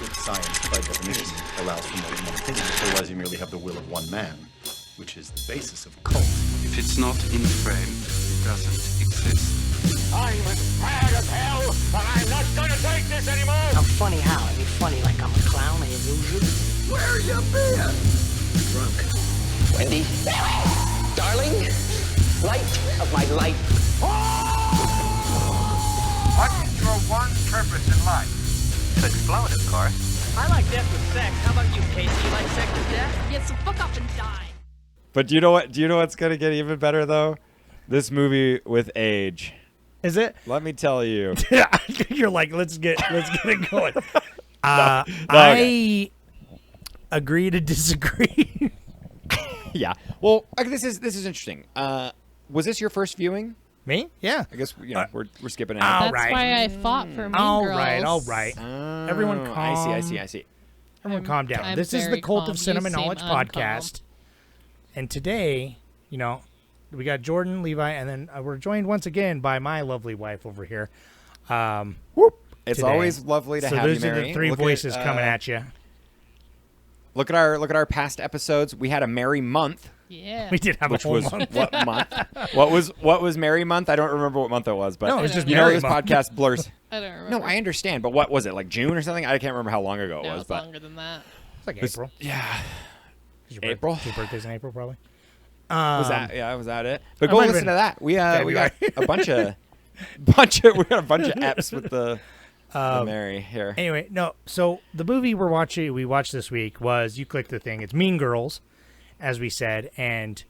If science, by definition, allows for more than one opinion, otherwise you merely have the will of one man, which is the basis of cult. If it's not in frame, it doesn't exist. I'm as mad as hell, and I'm not gonna take this anymore! I'm funny how? I mean funny like I'm a clown, I amuse you? Where you been? Drunk. Wendy, darling, light of my life. What's your one purpose in life? To explode, of course. I like death with sex. How about you, Casey? You like sex with death? Yeah, so fuck up and die. But do you know what? Do you know what's gonna get even better though? This movie with age. Is it? Let me tell you. You're like, let's get it going. okay. I agree to disagree. Yeah. Well, this is interesting. Was this your first viewing? Me? Yeah. I guess we're skipping All ahead. That's right. why I fought for Mean All Girls. right. All right. Everyone calm. I see. Everyone calm down. I'm This is the very Cult calm. of Cinema You seem Knowledge uncalm. podcast. And today, we got Jordan, Levi, and then we're joined once again by my lovely wife over here. It's today. always lovely to So have you, those are Mary. the three Look voices at, coming at you. Look at our past episodes. We had a Merry month, Yeah. We did have which a whole was month. what month? What was Merry month? I don't remember what month it was, but No, it was just you know Merry this month. podcast blurs. I don't remember. No, I understand, but what was it, like June or something? I can't remember how long ago it No, was, it's but longer than that. It's like April. yeah, Your April? Your birthday's in April, probably. was that it? But I go might have listen been to that. We got February. a bunch of eps with the Mary here. Anyway, no. So the movie we watched this week was, you click the thing, it's Mean Girls, as we said, and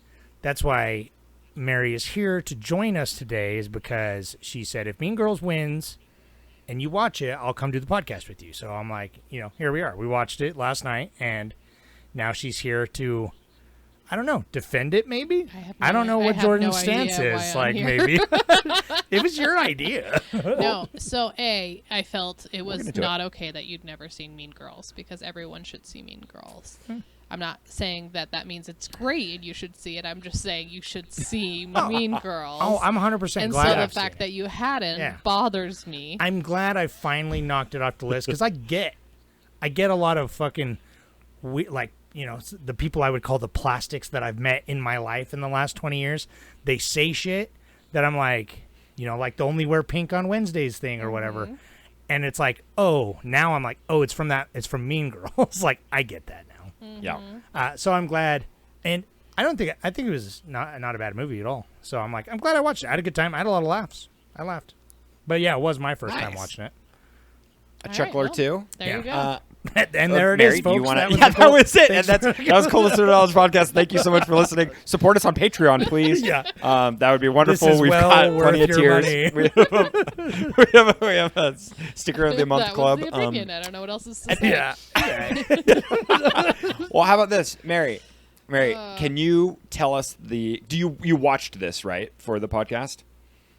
that's why Mary is here to join us today, is because she said if Mean Girls wins and you watch it, I'll come do the podcast with you. So I'm like, here we are. We watched it last night, and now she's here to, I don't know, defend it maybe? I don't know what Jordan's stance is. Like, maybe. It was your idea. No, so I felt it was gonna do not okay that you'd never seen Mean Girls, because everyone should see Mean Girls. I'm not saying that means it's great and you should see it. I'm just saying you should see Mean Girls. Oh, I'm 100% and glad so the I've fact seen that you hadn't Yeah. bothers me. I'm glad I finally knocked it off the list, because I get a lot of fucking, the people I would call the plastics that I've met in my life in the last 20 years. They say shit that I'm like, like the only wear pink on Wednesdays thing or whatever. And it's like, oh, now I'm like, oh, it's from Mean Girls. Like, I get that now. Yeah. So I'm glad, and I think it was not a bad movie at all. So I'm like, I'm glad I watched it. I had a good time. I had a lot of laughs. I laughed. But yeah, it was my first time Nice. watching it. A All chuckler right, too. There you go. And there it Mary, is, do you folks. wanna- was yeah, the that Cult- was it. And Thanks that was Cool Listener Knowledge Podcast. Thank you so much for listening. Support us on Patreon, please. Yeah. That would be wonderful. This is We've well got worth plenty of your tiers. money. We have a sticker of the month that club. was the opinion. I don't know what else is to say. Yeah. Well, how about this, Mary? Mary, can you tell us you watched this, right, for the podcast?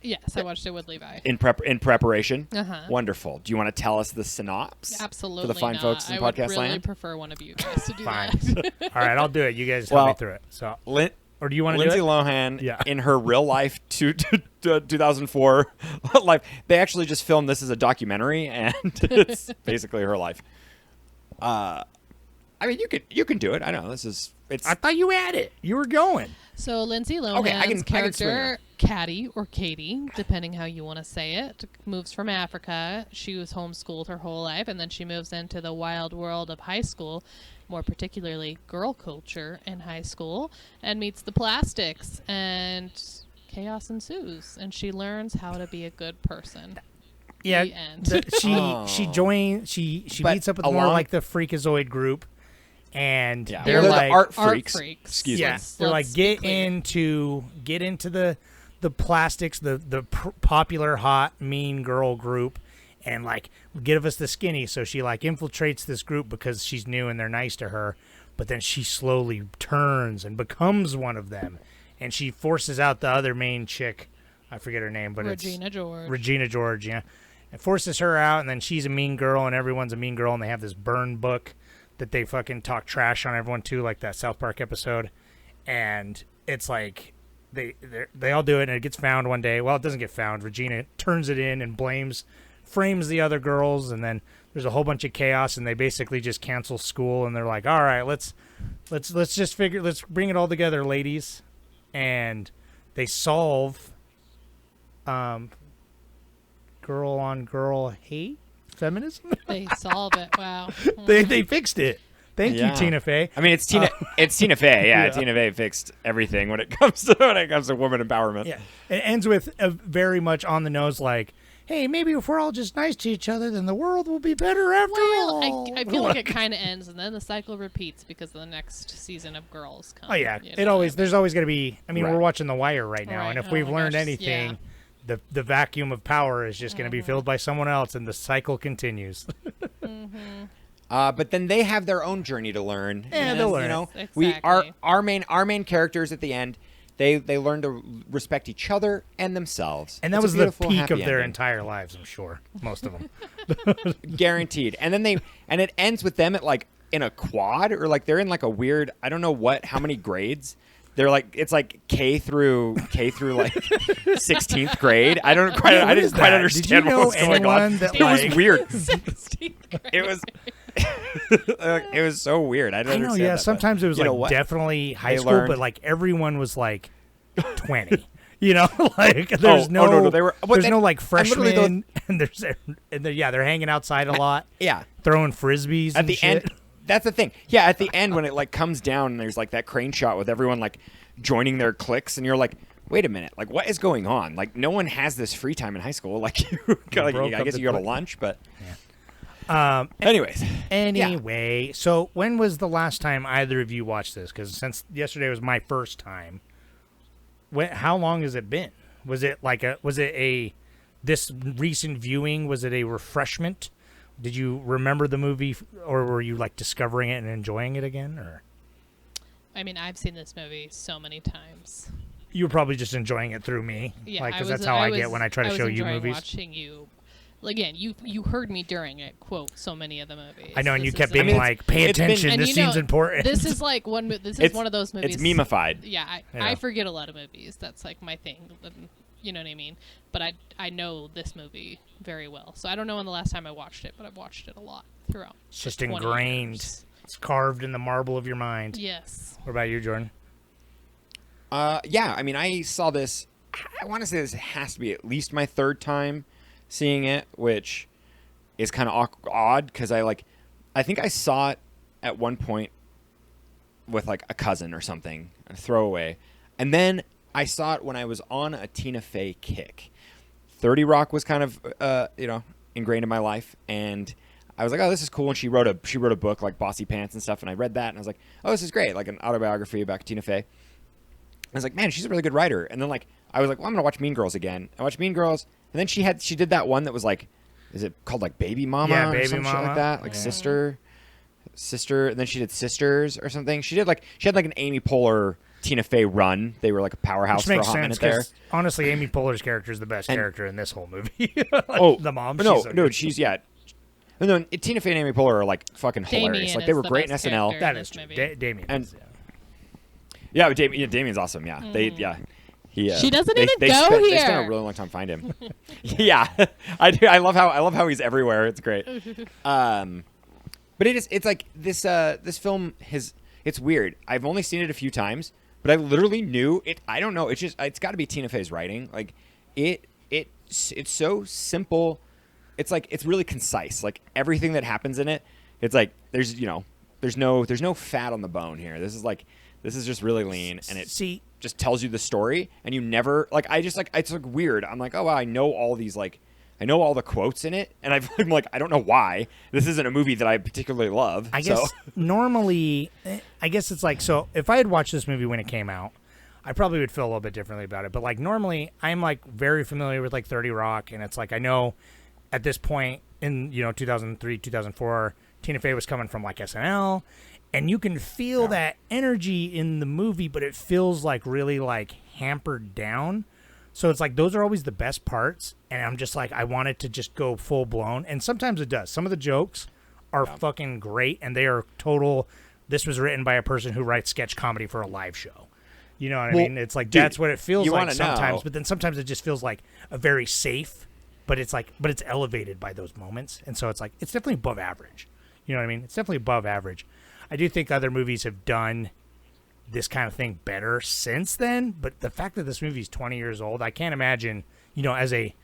Yes, I watched it with Levi. In preparation? Uh-huh. Wonderful. Do you want to tell us the synopsis? Absolutely For the fine not. folks in I would podcast really land? prefer one of you guys to do Fine. that. All right, I'll do it. You guys help me Well, through it. So, Lin- or do you want to do Lindsay it? Lohan, Yeah. in her real life 2004 life, they actually just filmed this as a documentary, and it's basically her life. I mean, you can do it. I know it's. I thought you had it. You were going. So Lindsay Lohan's Okay, I can swing character, Caddy or Katie, depending how you want to say it, moves from Africa. She was homeschooled her whole life, and then she moves into the wild world of high school, more particularly girl culture in high school, and meets the plastics, and chaos ensues, and she learns how to be a good person. Yeah. The end. She joins. She But meets up with more along- like the Freakazoid group, and Yeah, they're the like art Art freaks. freaks. Excuse me. yeah, Let's- they're like let's be get clear. into the plastics, the popular hot mean girl group, and like give us the skinny. So she like infiltrates this group because she's new and they're nice to her, but then she slowly turns and becomes one of them, and she forces out the other main chick. I forget her name, but Regina George. Regina George, yeah. It forces her out, and then she's a mean girl, and everyone's a mean girl, and they have this burn book that they fucking talk trash on everyone too, like that South Park episode. And it's like they all do it, and it gets found one day. Well, it doesn't get found. Regina turns it in and frames the other girls, and then there's a whole bunch of chaos, and they basically just cancel school, and they're like, all right, let's bring it all together, ladies, and they solve girl on girl hate feminism. They solve it. Wow. They fixed it. Thank you, Yeah. Tina Fey. I mean, it's Tina Fey. Yeah, Yeah. Tina Fey fixed everything when it comes to woman empowerment. Yeah, it ends with a very much on the nose, like, hey, maybe if we're all just nice to each other, then the world will be better after all. I feel like it kind of ends, and then the cycle repeats because the next season of Girls comes. Oh yeah, there's always going to be. I mean, Right. we're watching The Wire right now, Right. and if Oh we've my learned gosh, anything, yeah. the vacuum of power is just going to be filled by someone else, and the cycle continues. But then they have their own journey to learn. Yeah, And, they'll learn. You know, Exactly. our main characters at the end. They learn to respect each other and themselves. And that It's a was the beautiful, peak happy of their ending. entire lives, I'm sure, most of them. Guaranteed. And then it ends with them at like in a quad, or like they're in like a weird, I don't know how many grades. They're like, it's like K through like 16th grade. I didn't quite understand Did you know what was going anyone on. that, It was like- weird. 16th grade. It was it was so weird. I don't I know, understand yeah. that, but sometimes it was you know like what? definitely high They school, learned- but like everyone was like 20. You know, like there's no, they were- but there's then- no like and literally freshmen, and they're hanging outside a lot, Yeah. throwing frisbees At and the shit. end, that's the thing. Yeah, at the end when it like comes down and there's like that crane shot with everyone like joining their cliques, and you're like, wait a minute, like what is going on? Like no one has this free time in high school. Like, I broke up guess the you go to clique. lunch, but anyways, Anyway, so when was the last time either of you watched this? Because since yesterday was my first time, how long has it been? Was it this recent viewing? Was it a refreshment? Did you remember the movie, or were you like discovering it and enjoying it again? Or I mean, I've seen this movie so many times. you were probably just enjoying it through me, Yeah, because I that's was- how I was- get when I try to was show you enjoying movies. Watching you, again, you heard me during it quote so many of the movies. I know, and you This kept is- being I mean, like, "Pay it's been- attention, And this you know, scene's important." This is like this is one of those movies. It's memeified. Yeah, Yeah. I forget a lot of movies. That's like my thing. You know what I mean? But I know this movie very well. So I don't know when the last time I watched it, but I've watched it a lot throughout. It's just 20 ingrained. years. It's carved in the marble of your mind. Yes. What about you, Jordan? Yeah, I mean, I saw this. I want to say this has to be at least my third time seeing it, which is kind of odd because I think I saw it at one point with like a cousin or something, a throwaway, and then I saw it when I was on a Tina Fey kick. 30 Rock was kind of ingrained in my life, and I was like, oh, this is cool. And she wrote a book like Bossy Pants and stuff, and I read that, and I was like, oh, this is great, like an autobiography about Tina Fey. I was like, man, she's a really good writer. And then I was like, well, I'm gonna watch Mean Girls again. I watched Mean Girls, and then she did that one that was like, is it called like Baby Mama? Yeah, or Baby some shit Mama. like that, like Yeah. sister. And then she did Sisters or something. She had like an Amy Poehler Tina Fey run. They were like a powerhouse Which for a makes hot sense minute there. because honestly, Amy Poehler's character is the best character in this whole movie. The mom. No, she's so no, good. she's No, Tina Fey and Amy Poehler are like fucking hilarious. Damien Like they is were the great in best SNL. character. That in is this true. movie. Damien. And- is, yeah. Yeah, but Damien's awesome. Yeah, they He, She doesn't they, even they go spent, They spent here. a really long time to find him. Yeah, I do. I love how he's everywhere. It's great. But it's like this film it's weird. I've only seen it a few times, but I literally knew it. I don't know. It's got to be Tina Fey's writing. Like it's so simple. It's like it's really concise. Like everything that happens in it, it's like there's no fat on the bone here. This is just really lean, and it just tells you the story, and you never it's like weird. I'm like, oh wow, I know all the quotes in it, and I'm like, I don't know why this isn't a movie that I particularly love. I guess normally, it's like, so if I had watched this movie when it came out, I probably would feel a little bit differently about it. But like normally, I'm like very familiar with like 30 Rock, and it's like I know at this point in 2003, 2004, Tina Fey was coming from like SNL, and you can feel that energy in the movie, but it feels like really like hampered down. So it's like those are always the best parts, and I'm just like I want it to just go full blown, and sometimes it does. Some of the jokes are fucking great, and they are total. This was written by a person who writes sketch comedy for a live show. You know what I mean? It's like dude, that's what it feels you like wanna sometimes, know- but then sometimes it just feels like a very safe but it's elevated by those moments, and so it's like it's definitely above average. You know what I mean? It's definitely above average. I do think other movies have done this kind of thing better since then, but the fact that this movie is 20 years old, I can't imagine, as a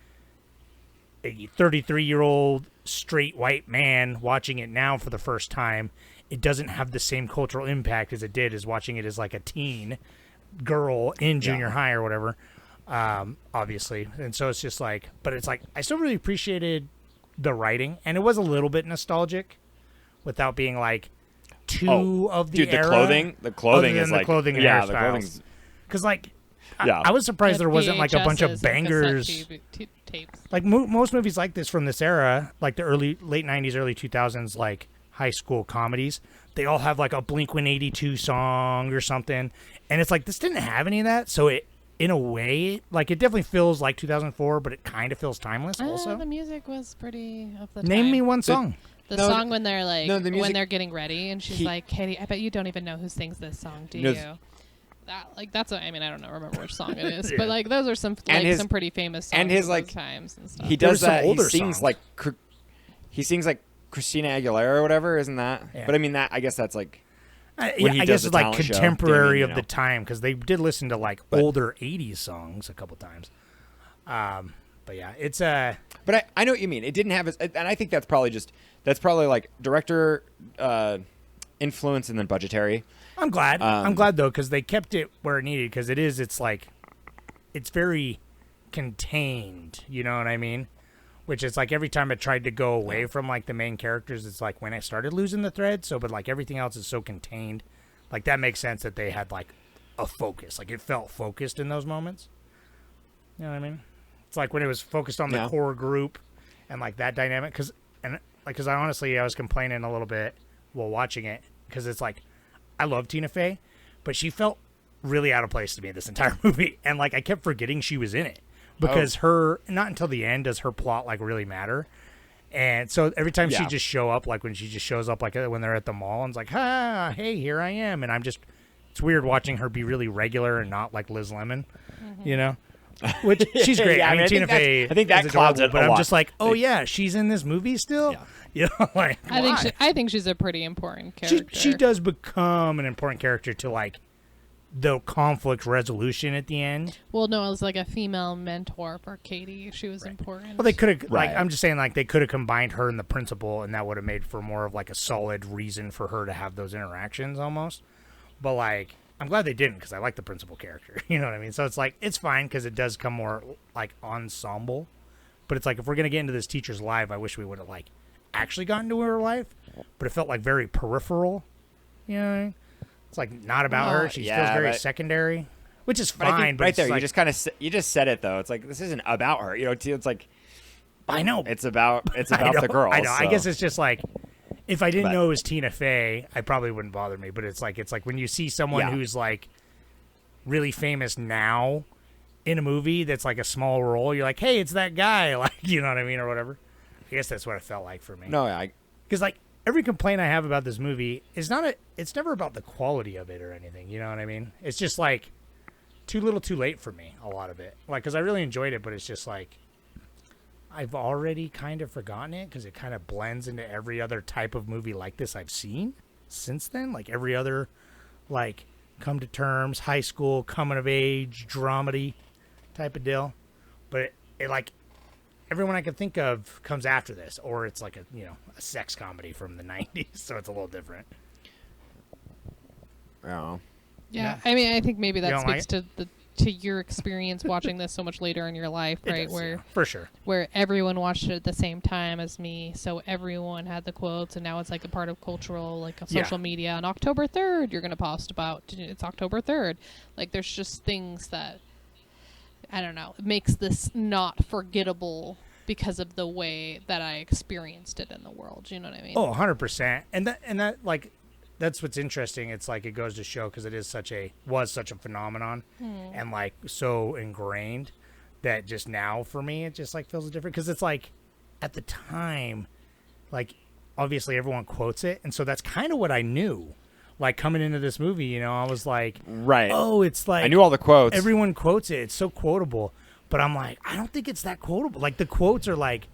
33-year-old straight white man watching it now for the first time, it doesn't have the same cultural impact as it did as watching it as like a teen girl in junior high or whatever, obviously. And so it's just like, but it's like, I still really appreciated the writing, and it was a little bit nostalgic without being like too of the era. The clothing is like, the clothing and yeah, the hairstyles. clothing's, Because like, yeah. I was surprised there wasn't like a bunch of VHSs and bangers. cassette tapes. Like most movies like this from this era, like the late 90s, early 2000s, like high school comedies, they all have like a Blink-182 song or something. And it's like, this didn't have any of that. So it, in a way, like it definitely feels like 2004, but it kind of feels timeless also. The music was pretty of the time. Name me one song. The song when they're like, the music, when they're getting ready, and she's like, Katie, I bet you don't even know who sings this song, do you? That's what I mean. I don't know, remember which song it is, but like those are some some pretty famous songs and his of like those times and stuff. He does that. Older He sings songs. he sings like Christina Aguilera or whatever, isn't that? Yeah. But I mean that. I guess that's like. I when he guess does it's the like talent show, contemporary you know. of the time, because they did listen to like older 80s songs a couple times. But yeah, it's But I know what you mean. It didn't have and I think that's probably like director influence and then budgetary. I'm glad. I'm glad though, because they kept it where it needed. Because it's very contained. You know what I mean? Which is like every time it tried to go away from like the main characters, it's like when I started losing the thread. So, but like everything else is so contained. Like that makes sense that they had like a focus. Like it felt focused in those moments. You know what I mean? It's like when it was focused on the core group and like that dynamic. Because I was complaining a little bit while watching it, because it's like, I love Tina Fey, but she felt really out of place to me this entire movie. And like, I kept forgetting she was in it, because not until the end does her plot like really matter. And so every time she just show up, like when she just shows up, like when they're at the mall, and it's like, hey, here I am. And it's weird watching her be really regular and not like Liz Lemon, you know? Which she's great. Yeah, I mean, Tina Fey. I think that is clouds adorable, it a but I'm lot. just like, oh yeah, she's in this movie still. Yeah. You know, like I think she's a pretty important character. she does become an important character to like the conflict resolution at the end. Well, no, it was like a female mentor for Katie. She was important. Well, they could have Right. I'm just saying, like they could have combined her and the principal, and that would have made for more of like a solid reason for her to have those interactions almost. But like, I'm glad they didn't, because I like the principal character. You know what I mean? So it's like, it's fine because it does come more like ensemble. But it's like, if we're gonna get into this teacher's life, I wish we would have like actually gotten to her life. But it felt like very peripheral. You know what I mean? It's like not about her. She feels very secondary, which is But I fine. think But right it's there, like, you just kind of you just said it though. It's like, this isn't about her. You know, it's like, I know it's about I know, the girl. I know. I so. guess it's just like, if I didn't But- know it was Tina Fey, I probably wouldn't bother me. But it's like when you see someone who's like really famous now in a movie that's like a small role, you're like, hey, it's that guy, like, you know what I mean, or whatever. I guess that's what it felt like for me. No, Because like every complaint I have about this movie is it's never about the quality of it or anything. You know what I mean? It's just like too little, too late for me. A lot of it, like, because I really enjoyed it, but it's just like I've already kind of forgotten it, because it kind of blends into every other type of movie like this I've seen since then. Like every other, like, come to terms, high school, coming of age, dramedy type of deal. But it like, everyone I can think of comes after this, or it's like a sex comedy from the 90s, so it's a little different. Oh. Yeah, I mean, I think maybe that don't speaks to your experience watching this so much later in your life, It right? does, where yeah, for sure. where everyone watched it at the same time as me, so everyone had the quotes, and now it's like a part of cultural, like social media. On October 3rd, you're gonna post about it's October 3rd. Like, there's just things that, I don't know, it makes this not forgettable because of the way that I experienced it in the world. You know what I mean? Oh, 100%. And that like, that's what's interesting. It's like, it goes to show, because it is was such a phenomenon, and like so ingrained, that just now for me it just like feels different, because it's like at the time, like obviously everyone quotes it, and so that's kind of what I knew. Like coming into this movie, I was like, Right. oh, it's like, I knew all the quotes. Everyone quotes it. It's so quotable. But I'm like, I don't think it's that quotable. Like the quotes are like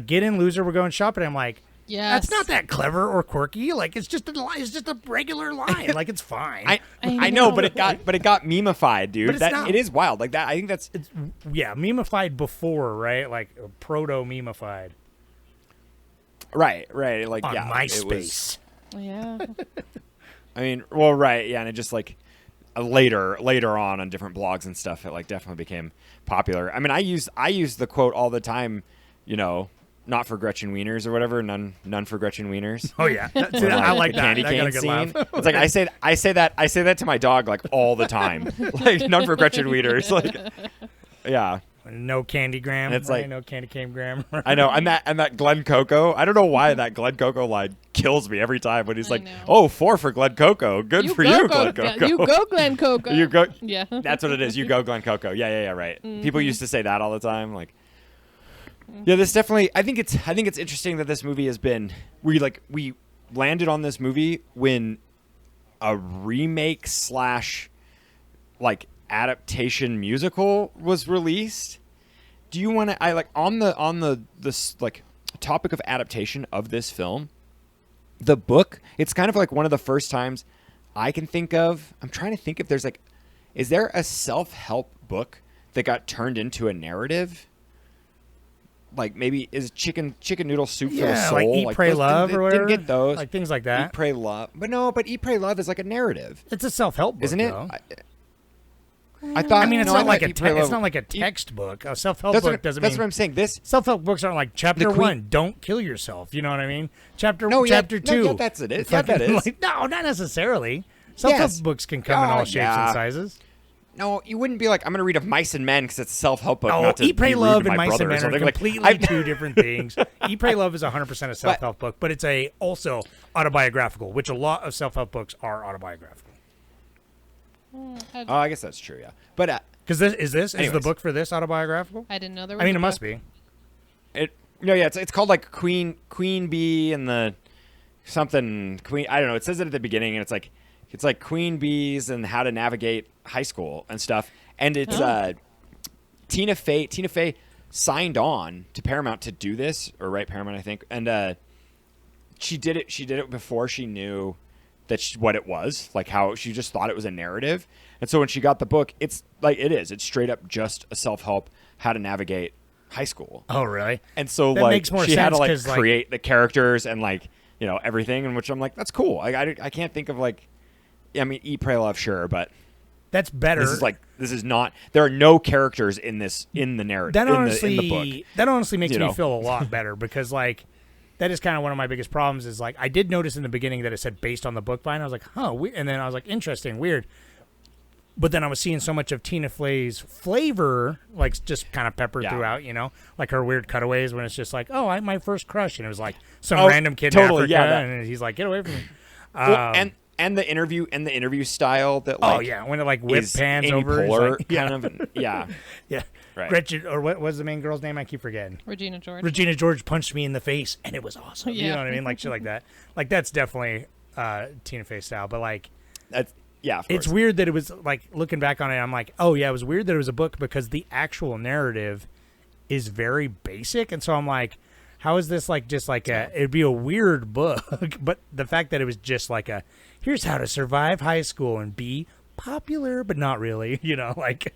get in, loser, we're going shopping. I'm like, Yes. that's not that clever or quirky. Like it's just a regular line. Like it's fine. I know, but it got memeified, dude. But it's not. It is wild. Like that. I think that's memeified before, right? Like proto memeified right. Like on yeah, MySpace. Yeah. I mean, well, right, yeah, and it just like later on different blogs and stuff, it like definitely became popular. I mean, I use the quote all the time, you know, not for Gretchen Wieners or whatever, none for Gretchen Wieners. Oh yeah, Or, I like the that. candy I got cane a good scene. laugh. It's like I say that to my dog like all the time, like none for Gretchen Wieners, like yeah. No Candygram. It's right? like- No Candy Cane Gram. I know, and that Glen Coco. I don't know why that Glen Coco line kills me every time when he's like, know. "Oh, 4 for Glen Coco. Good for you, Glen Coco. You go, Glen Coco. You go." Yeah. That's what it is. You go, Glen Coco. Yeah, right. People used to say that all the time. Like, yeah, this definitely. I think it's interesting that this movie has been. We landed on this movie when a remake / like adaptation musical was released. Do you want to? I like on the like topic of adaptation of this film. The book. It's kind of like one of the first times I can think of. I'm trying to think if there's like, is there a self-help book that got turned into a narrative? Like maybe is chicken noodle soup for the soul, like Eat, Pray, those- Love or whatever. Didn't get those, like things like that. Eat, Pray, Love, but Eat, Pray, Love is like a narrative, It's a self-help book, isn't it? though. I thought. I mean, it's no, not I like thought a Eat, Pray, it's Love- not like a textbook. A self-help That's book what, doesn't that's mean what I'm saying. This self-help books aren't like chapter Queen- 1, don't kill yourself. You know what I mean? Chapter No, yeah, chapter no, 2. yeah, that's it. it's Yeah, that fucking is. like- no, not necessarily. Self-help Yes. books can come in all shapes yeah. and sizes. No, you wouldn't be like, I'm going to read of Mice and Men because it's a self-help book. Oh, not to Eat, Pray, be rude Love, to and my Mice brother and or Men are something. Like, completely two different things. Eat, Pray, Love is 100% a self-help book, but it's also autobiographical, which a lot of self-help books are autobiographical. Oh, I guess that's true, yeah. But Because is the Anyways. book for this autobiographical? I didn't know there was I mean, a it must book. be. it's called like Queen Bee and the something Queen. I don't know. It says it at the beginning, and it's like Queen Bees and how to navigate high school and stuff. And it's Tina Fey. Tina Fey signed on to Paramount to do this, or right Paramount, I think. And she did it. She did it before she knew what it was, like how she just thought it was a narrative. And so when she got the book, it's like it's straight up just a self-help how to navigate high school. Oh, really? And so That like makes more she had to sense like 'cause, like- create the characters and like, you know, everything, in which I'm like, that's cool. I can't think of like, I mean, Eat, Pray, Love, sure, but That's better. this is not. There are no characters in the narrative. That in honestly, the book. that honestly makes You me know? feel a lot better because like that is kind of one of my biggest problems. Is like I did notice in the beginning that it said based on the book vine. I was like, huh, and then I was like, interesting, weird. But then I was seeing so much of Tina Fey's flavor, like just kind of peppered Yeah. throughout, you know, like her weird cutaways when it's just like, oh, I'm my first crush, and it was like some Oh, random kid totally, in yeah, Africa, that- and he's like, get away from me. Well, and the interview style that like Oh yeah, when it like whip is pans Amy over, it's Poehler like, yeah, kind of, and, yeah. yeah. Right. Gretchen, or what was the main girl's name? I keep forgetting. Regina George. Regina George punched me in the face, and it was awesome. You Yeah. know what I mean? Like shit like that. Like that's definitely Tina Fey style. But like, That's yeah. Of it's course. weird that it was like looking back on it. I'm like, oh yeah, it was weird that it was a book because the actual narrative is very basic, and so I'm like, how is this like just like a? It'd be a weird book, but the fact that it was just like a, here's how to survive high school and be popular, but not really. You know, like.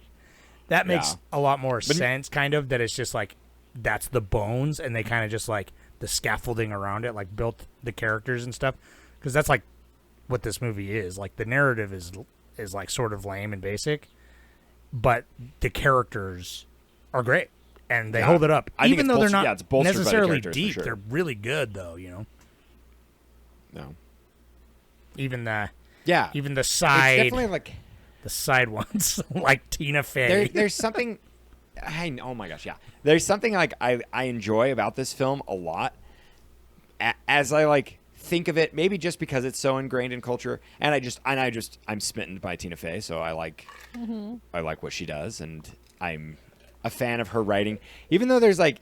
That makes a lot more sense, kind of, that it's just like, that's the bones, and they kind of just like, the scaffolding around it, like, built the characters and stuff. Because that's like what this movie is. Like, the narrative is like sort of lame and basic, but the characters are great, and they hold it up. I think Even it's though they're bolstered- not yeah, it's bolstered by the necessarily characters, for deep, sure. they're really good, though, you know? No. Even the It's side, definitely like the side ones, like Tina Fey. there's something. Oh my gosh, yeah. There's something like I enjoy about this film a lot. As I like think of it, maybe just because it's so ingrained in culture, and I'm smitten by Tina Fey, so I like what she does, and I'm a fan of her writing, even though there's like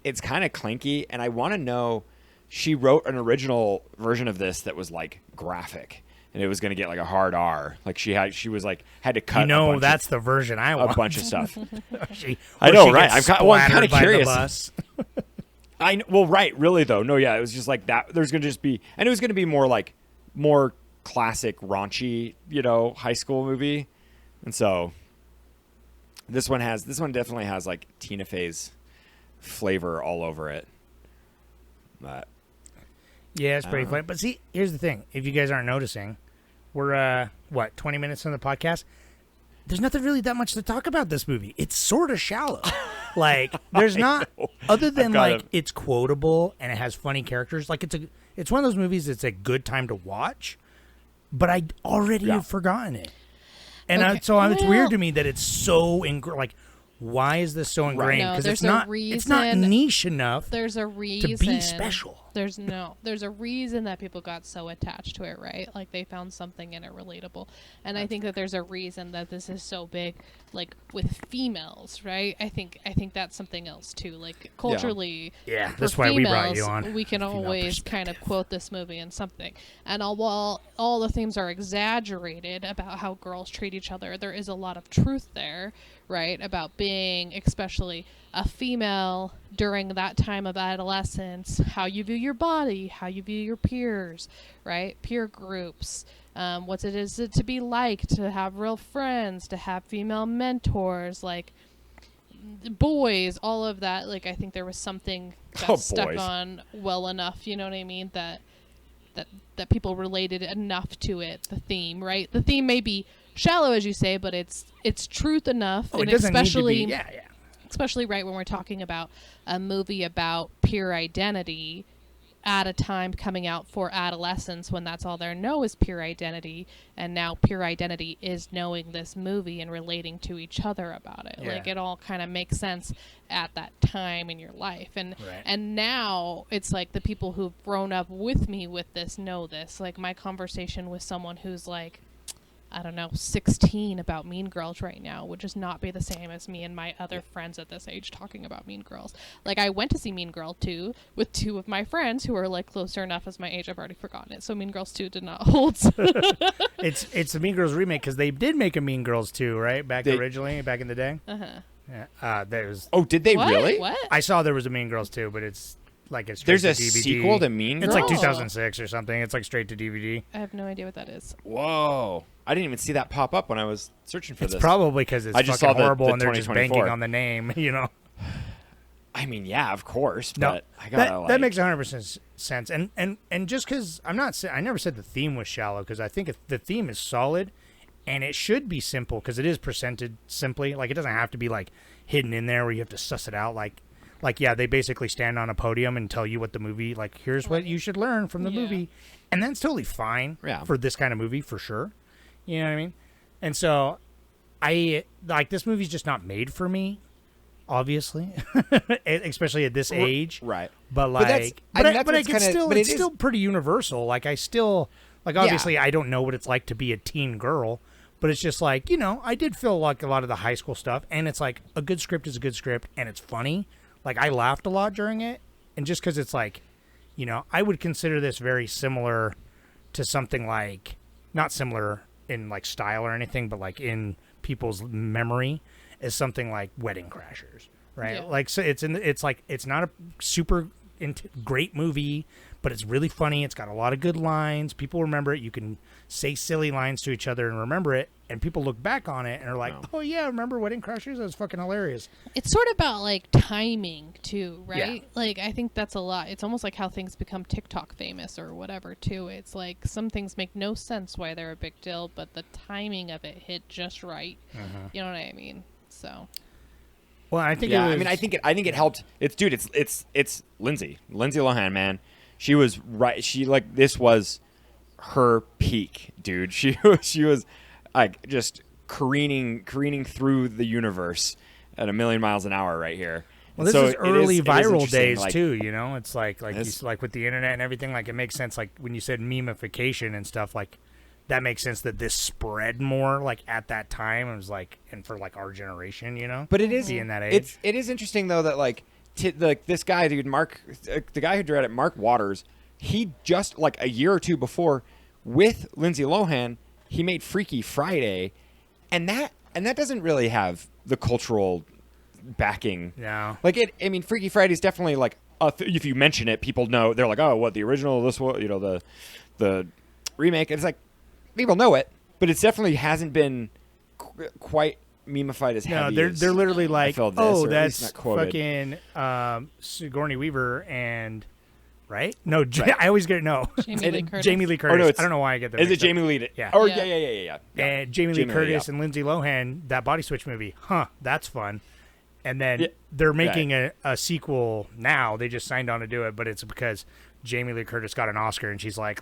it's kind of clinky, and I want to know. She wrote an original version of this that was like graphic. and it was going to get like a hard R. Like she was like had to cut. That's the version I want. A bunch of stuff. I know, right? I'm kind of by the curious. bus. Well, right, really though. No, yeah, it was just like that. There's going to just be, and it was going to be more classic raunchy, high school movie, and so this one definitely has like Tina Fey's flavor all over it. But yeah, it's pretty funny. But see, here's the thing: if you guys aren't noticing, we're 20 minutes in the podcast. There's nothing really that much to talk about this movie. It's sort of shallow. Like there's not, other than like it's quotable and it has funny characters. Like it's one of those movies that's a good time to watch, but I already have forgotten it. And it's weird to me that it's so like, why is this so ingrained? Because it's not niche enough. There's a reason to be special. There's a reason that people got so attached to it, right? Like they found something in it relatable, and I think that there's a reason that this is so big, like with females, right? I think that's something else too. Like culturally, that's why we brought you on. We can always kind of quote this movie in something, and while all the themes are exaggerated about how girls treat each other, there is a lot of truth there, right? About being, especially a female during that time of adolescence, how you view your body, how you view your peers, right? Peer groups, what it is to be like, to have real friends, to have female mentors, like boys, all of that. Like I think there was something that stuck on well enough, you know what I mean? That people related enough to it, the theme, right? The theme may be shallow, as you say, but it's truth enough, and especially especially right when we're talking about a movie about peer identity at a time coming out for adolescents when that's all they know is peer identity, and now peer identity is knowing this movie and relating to each other about it. Like it all kind of makes sense at that time in your life, and now it's like the people who've grown up with me with this know this. Like my conversation with someone who's like, I don't know, 16 about Mean Girls right now would just not be the same as me and my other friends at this age talking about Mean Girls. Like I went to see Mean Girl 2 with two of my friends who are like closer enough as my age. I've already forgotten it. So Mean Girls 2 did not hold. It's a Mean Girls remake because they did make a Mean Girls 2, right? Originally, back in the day. Yeah. Oh, did they really? What? I saw there was a Mean Girls 2, but it's like it's there's a DVD. sequel to Mean Girls? It's like 2006 or something. It's like straight to DVD. I have no idea what that is. Whoa. I didn't even see that pop up when I was searching for this. It's probably because it's fucking horrible and they're just banking on the name, I mean, yeah, of course, no, but I gotta that makes 100% sense. And just because I never said the theme was shallow, because I think the theme is solid, and it should be simple because it is presented simply. Like it doesn't have to be like hidden in there where you have to suss it out. Like they basically stand on a podium and tell you what the movie, like here's what you should learn from the movie, and that's totally fine for this kind of movie for sure. You know what I mean? And so I like this movie's just not made for me, obviously, especially at this age. Right. But it's still pretty universal. Like I still, like obviously I don't know what it's like to be a teen girl, but it's just like, I did feel like a lot of the high school stuff, and it's like a good script is a good script and it's funny. Like I laughed a lot during it, and just because it's like, I would consider this very similar to something like, not similar in like style or anything, but like in people's memory, is something like Wedding Crashers, right? Yeah. Like so it's not a super great movie, but it's really funny. It's got a lot of good lines. People remember it. You can say silly lines to each other and remember it, and people look back on it and are like, "Oh yeah, remember Wedding Crashers? That was fucking hilarious." It's sort of about like timing too, right? Yeah. Like I think that's a lot. It's almost like how things become TikTok famous or whatever too. It's like some things make no sense why they're a big deal, but the timing of it hit just right. You know what I mean? So. Well, I think I think it helped. It's Lindsay Lohan, man. She was right. This was her peak, dude. She was like just careening through the universe at 1,000,000 miles an hour right here. Well, this is early viral days too. It's like with the internet and everything. Like it makes sense. Like when you said memification and stuff, like that makes sense that this spread more like at that time. It was like, and for like our generation, But it is being that age. It is interesting though that like this guy, dude, Mark, the guy who directed it, Mark Waters, he just like a year or two before with Lindsay Lohan, he made Freaky Friday, and that doesn't really have the cultural backing. No. Like I mean, Freaky Friday is definitely like if you mention it, people know. They're like, oh, what the original? This one, the remake. And it's like people know it, but it definitely hasn't been quite memeified as heavy. No, as they're literally I like, felt this, oh, or at least that's not quoted. fucking Sigourney Weaver and right? No, Right. I always get it. No, Jamie Lee Curtis. Jamie Lee Curtis. Oh, no, it's- I don't know why I get that. Is it mixed up. Jamie Lee? Yeah. Oh, Yeah. yeah. And Jamie Lee Jamie Lee, Curtis yeah. and Lindsay Lohan, that Body Switch movie. Huh, that's fun. And then Yeah. they're making a sequel now. They just signed on to do it, but it's because Jamie Lee Curtis got an Oscar, and she's like,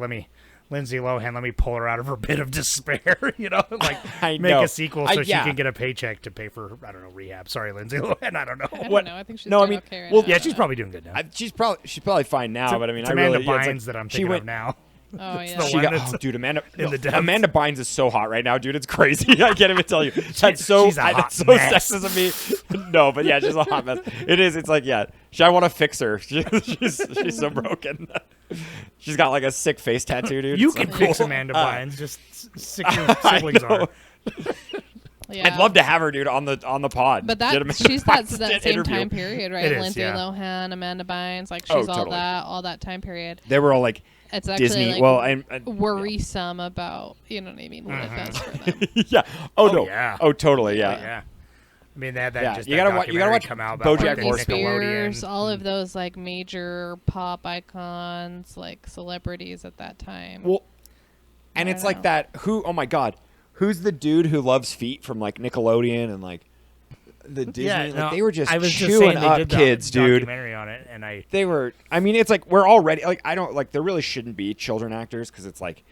Lindsay Lohan, let me pull her out of her pit of despair, like I make know. a sequel so she yeah. can get a paycheck to pay for, I don't know, rehab. Sorry, Lindsay Lohan, I don't know. I don't What- know. I think she's no, I doing mean, okay right well, now. Yeah, she's probably doing good now. She's probably fine now, but I mean, it's I Amanda really yeah, it's Bynes like, that I'm she thinking went, of now. Oh, It's yeah. the She one got, that's dude, Amanda. in the depths. Amanda Bynes is so hot right now, dude. It's crazy. I can't even tell you. That's so. she's a hot That's so mess. sexist of me. No, but yeah, she's a hot mess. It is. It's like yeah. I want to fix her. She's so broken. She's got like a sick face tattoo, dude. You It's can like, fix cool. Amanda Bynes. Just stick your siblings on her. know. Yeah. I'd love to have her, dude, on the pod. But Get Amanda she's that Bynes that to same interview. time period, right? It is, Lindsay yeah. Lohan, Amanda Bynes, like she's Oh, all totally. that time period. They were all like It's actually Disney. like Well, and worrisome about what it does for them. yeah. Oh no. yeah. Oh totally. Yeah. Yeah. I mean, that Yeah, just you that gotta watch documentary come out about BoJack like, Britney Horseman. Spears, Nickelodeon. all of those like major pop icons, like celebrities at that time. Well, and I it's don't like know. that. Oh my God, who's the dude who loves feet from like Nickelodeon and like the Disney? Yeah, like, no, they were just I was just chewing saying they up did kids, the dude. documentary on it, and They were. I mean, it's like we're already like I don't like there really shouldn't be children actors because it's like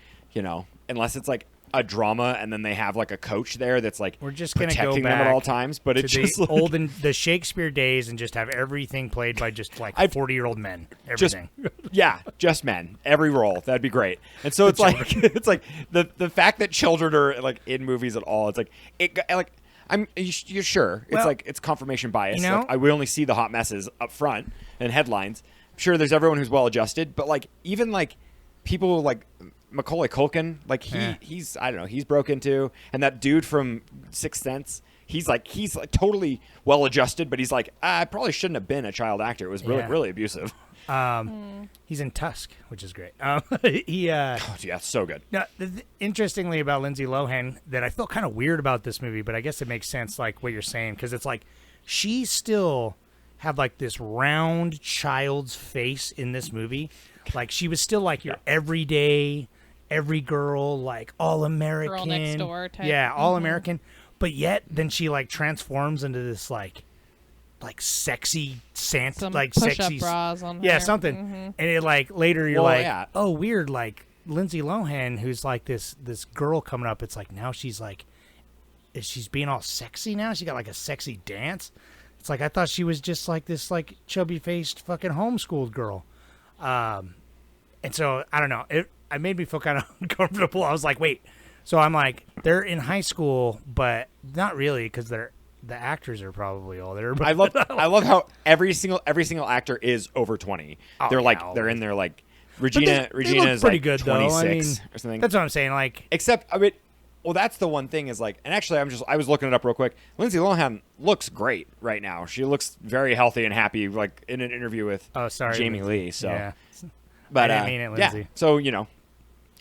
unless it's like a drama and then they have like a coach there that's like we're just gonna protecting go them back at all times. But to it's the just like, the Shakespeare days and just have everything played by just like I've- 40-year-old men. just Everything. yeah, just men. Every role that'd be great. And so it's like it's like the fact that children are like in movies at all. It's like you're sure it's Well, like it's confirmation bias. you know- Like we only see the hot messes up front and headlines. I'm sure there's everyone who's well adjusted, but like even like people like Macaulay Culkin, like he's I don't know, he's broken too. And that dude from Sixth Sense, he's like totally well adjusted, but he's like I probably shouldn't have been a child actor. It was really Yeah. really abusive. He's in Tusk, which is great. He Oh, yeah, so good. Now, interestingly about Lindsay Lohan, that I felt kind of weird about this movie, but I guess it makes sense, like what you're saying, because it's like she still had like this round child's face in this movie. Like she was still like your everyday, every girl, like all American, Girl next door type. yeah, all American. But yet, then she like transforms into this like sexy Santa, Some like push-up sexy bras on yeah, her. something. And it like later you're Well, like, yeah. oh, weird, like Lindsay Lohan, who's like this girl coming up. It's like now she's like, she's being all sexy now. She got like a sexy dance. It's like I thought she was just like this like chubby faced fucking homeschooled girl. And so I don't know. It made me feel kind of uncomfortable. I was like, wait. So I'm like, they're in high school, but not really because the actors are probably older. But I love how every single actor is over 20. Oh, they're like yeah, they're in their like But they Regina look is pretty like good 26 though. I mean, or something. that's what I'm saying. Like, Except I mean, well, that's the one thing is like, and actually, I was looking it up real quick. Lindsay Lohan looks great right now. She looks very healthy and happy, like in an interview with Jamie Lee. So, yeah. but I didn't mean it, Lindsay. yeah. So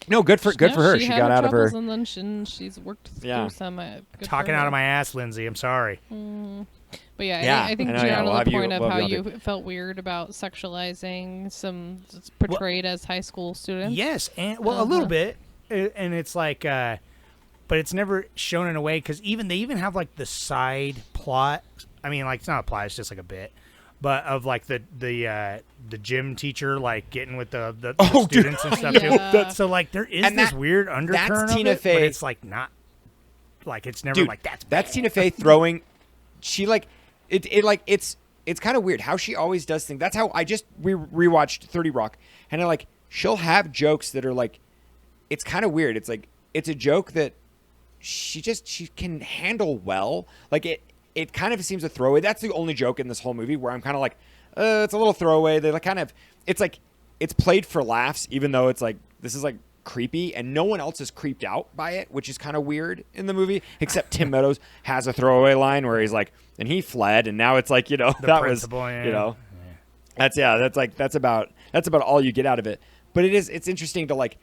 no, good for her. She had got out of her. troubles and then she's worked Yeah. through some. Good for Talking her. out of my ass, Lindsay. I'm sorry. But yeah, Yeah, I think I know, you're yeah, on we'll the have you- point of we'll how have you you felt weird about sexualizing some it's portrayed as high school students. Yes, and well, a little bit, and it's like, but it's never shown in a way because they even have like the side plot. I mean, like it's not a plot; it's just like a bit, but of like the gym teacher like getting with the students and stuff Yeah. too. So like there is And this that- weird underturn that's of Tina it, but Fey. it's like not like it's never Dude, like that's that's Tina Fey throwing. She like it like it's kind of weird how she always does things. That's how I just rewatched 30 Rock, and I like she'll have jokes that are like it's kind of weird. It's like it's a joke that she can handle well. Like it kind of seems a throwaway. That's the only joke in this whole movie where I'm kind of like it's a little throwaway. They like kind of it's like it's played for laughs, even though it's like this is like creepy, and no one else is creeped out by it, which is kind of weird in the movie, except Tim Meadows has a throwaway line where he's like, and he fled, and now it's like, you know, that was, you know, that's about all you get out of it. But it's interesting to like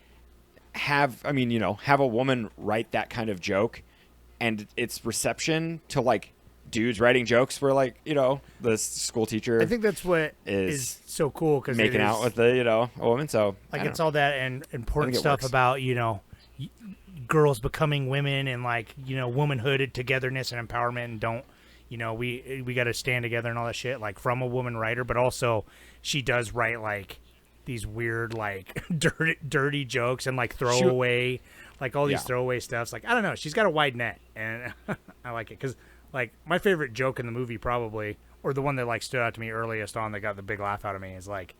have a woman write that kind of joke, and its reception to like dudes writing jokes where like, you know, the school teacher. I think that's what is so cool, because making out with a woman. So like it's all that and important stuff about, you know, girls becoming women and like, you know, womanhood, togetherness, and empowerment, and don't, you know, we got to stand together and all that shit, like from a woman writer. But also she does write like these weird like dirty jokes and like throwaway like all these throwaway stuffs. Like I don't know, she's got a wide net, and I like it because. Like, my favorite joke in the movie probably, or the one that, like, stood out to me earliest on that got the big laugh out of me is, like,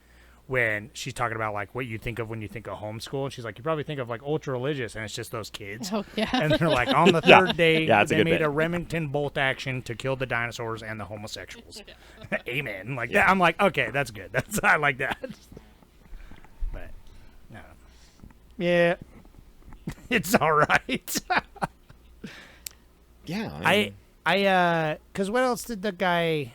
when she's talking about, like, what you think of when you think of homeschool. And she's like, you probably think of, like, ultra-religious, and it's just those kids. Oh, yeah. And they're like, on the third day, they made bit. a Remington bolt action to kill the dinosaurs and the homosexuals. Amen. Like, that, I'm like, okay, that's good. I like that. But, no. Yeah. It's all right. Yeah. Because what else did the guy?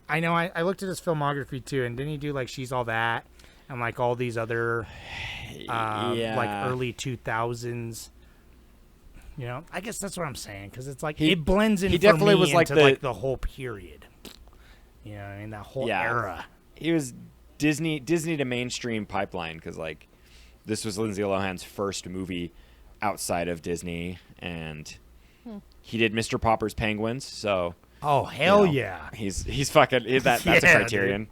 I know I looked at his filmography too, and didn't he do like She's All That and like all these other, like early 2000s? You know, I guess that's what I'm saying, because it's like it blends in. He definitely was like the whole period. You know, I mean that whole era. He was Disney to mainstream pipeline, because like this was Lindsay Lohan's first movie outside of Disney, and. He did Mr. Popper's Penguins, so. Oh hell yeah! He's fucking that's a Criterion.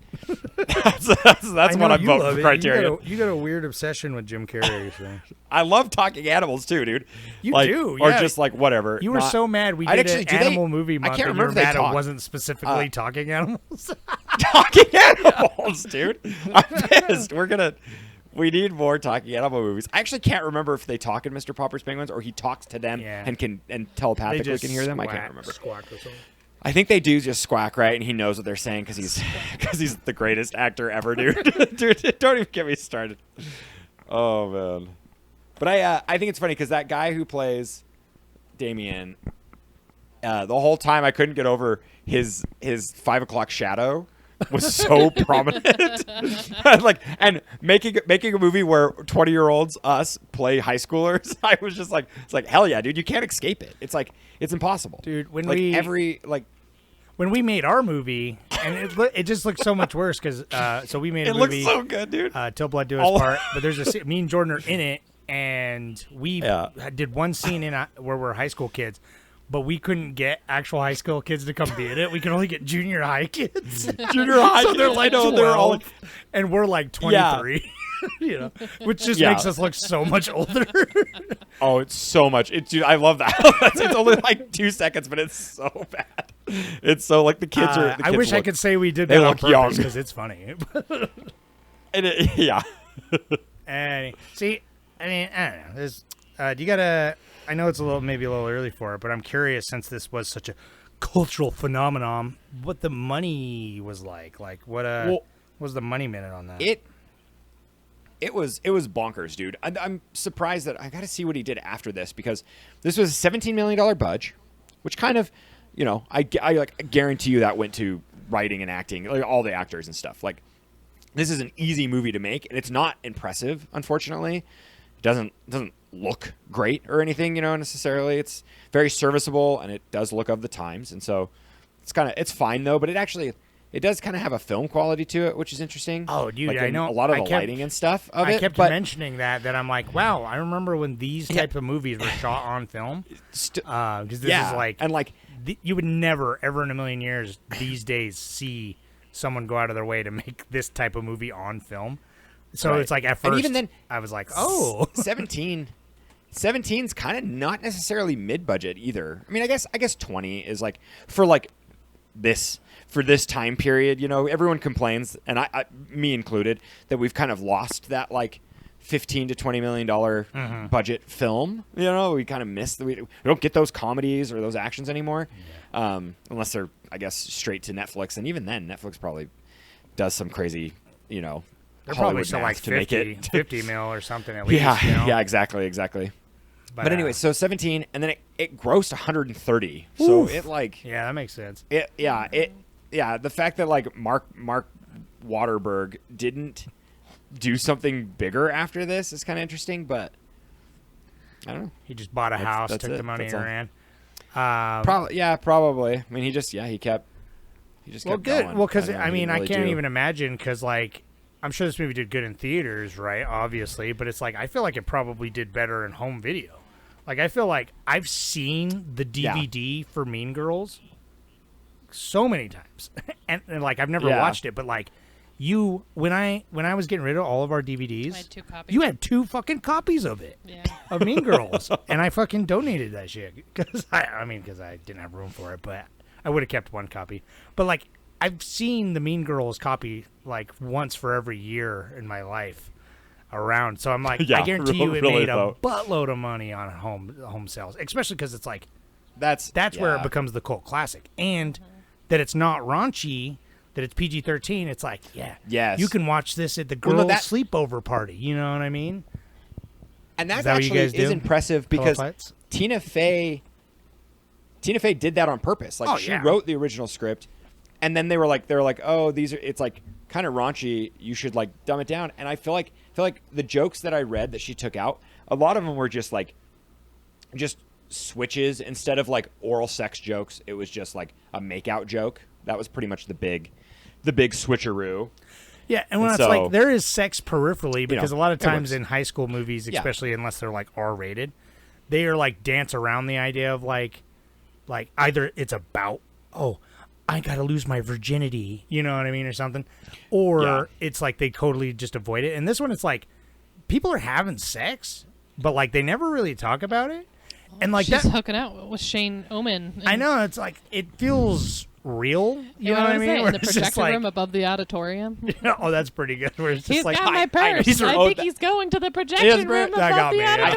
that's what I'm voting for Criterion. You got a weird obsession with Jim Carrey. So. I love talking animals too, dude. You like, do, or just like whatever. You were so mad we did an animal movie month. I can't remember remember that it wasn't specifically talking animals. Talking animals, dude. I'm pissed. We need more talking animal movies. I actually can't remember if they talk in Mr. Popper's Penguins or he talks to them and telepathically can hear them. I can't remember. Squawk or something. I think they do just squawk, right? And he knows what they're saying because he's the greatest actor ever, dude. Dude, don't even get me started. Oh man. But I think it's funny because that guy who plays Damien, the whole time I couldn't get over his 5 o'clock shadow. Was so prominent. Like, and making a movie where 20-year-olds us play high schoolers, I was just like, it's like, hell yeah, dude, you can't escape it. It's like, it's impossible, dude. When we made our movie, and it just looked so much worse because so we made a movie. It looks so good, dude. Till Blood Do Us Part. But there's me and Jordan are in it, and we did one scene where we're high school kids. But we couldn't get actual high school kids to come be in it. We could only get junior high kids. Junior high so they're kids. like 12, they're all, and we're like 23. Yeah. You know, which just makes us look so much older. Oh, it's so much. Dude, I love that. It's only like 2 seconds, but it's so bad. It's so like the kids are. I wish I could say we did that on purpose because it's funny. Yeah. And see, I mean, I don't know. There's, do you gotta? I know it's maybe a little early for it, but I'm curious, since this was such a cultural phenomenon, what the money was like. Like, what was the money minute on that? It was bonkers, dude. I'm surprised that I got to see what he did after this, because this was a $17 million budget, which kind of, you know, I like guarantee you that went to writing and acting, like all the actors and stuff. Like, this is an easy movie to make, and it's not impressive, unfortunately. It doesn't look great or anything, you know, necessarily. It's very serviceable, and it does look of the times, and so it's fine though. But it does kind of have a film quality to it, which is interesting. Oh, dude, like I know a lot of the lighting and stuff of it. I kept mentioning that I'm like, wow, I remember when these type of movies were shot on film. Because this is like, and like you would never ever in a million years these days see someone go out of their way to make this type of movie on film. So it's like at first, and even then, I was like, oh, 17's kind of not necessarily mid-budget either. I mean, I guess 20 is like for this time period, you know, everyone complains, and I me included, that we've kind of lost that like $15 to $20 million budget film. You know, we kind of miss we don't get those comedies or those actions anymore, unless they're, I guess, straight to Netflix, and even then, Netflix probably does some crazy, you know, They're probably Hollywood still like math to make 50, it. 50 mil or something at least. Yeah, you know? yeah, exactly. But anyway, uh, so 17, and then it grossed 130. So Oof. it like yeah, that makes sense. the fact that like Mark Waterberg didn't do something bigger after this is kind of interesting, but I don't know. He just bought a house, that's took it. the money, That's and all. ran. Probably. I mean, he just kept Well, good. going. Well, because don't know, I he mean, didn't I really can't do- even imagine because like I'm sure this movie did good in theaters, right? Obviously, but it's like I feel like it probably did better in home video. Like I feel like I've seen the DVD for Mean Girls so many times, and like I've never Yeah. watched it, but like when I was getting rid of all of our DVDs, I had 2 copies. you had 2 fucking copies of it. Yeah. Of Mean Girls, and I fucking donated that shit because I didn't have room for it, but I would have kept 1 copy. But like I've seen the Mean Girls copy like once for every year in my life around, so I'm like, Yeah, I guarantee you it really made a though. buttload of money on home sales, especially because it's like That's where it yeah. becomes the cult classic, and that it's not raunchy. That it's PG-13, it's like, Yes. you can watch this at the Well, girls' no, sleepover party. You know what I mean? And that's that what you actually guys do? is impressive Pillow because fights? Tina Fey did that on purpose. Like she yeah. wrote the original script, and then they were like, oh, it's like kind of raunchy. You should like dumb it down. And I feel like the jokes that I read that she took out, a lot of them were just switches instead of like oral sex jokes. It was just like a makeout joke. That was pretty much the big switcheroo. Yeah, and when And it's so- like there is sex peripherally because a lot of it times works. in high school movies, Yeah. especially unless they're like R-rated, they are like dance around the idea of like either it's about I gotta lose my virginity, you know what I mean, or something, or Yeah. it's like they totally just avoid it. And this one, it's like people are having sex, but like they never really talk about it, and like She's that. hooking out with Shane Omen. I know it's like it feels real. You know what I mean? In Where the it's just projector like, room above the auditorium. oh, that's pretty good. Where it's just He's like got my I purse. know, I think he's going to the projection room that got above the me. Yeah.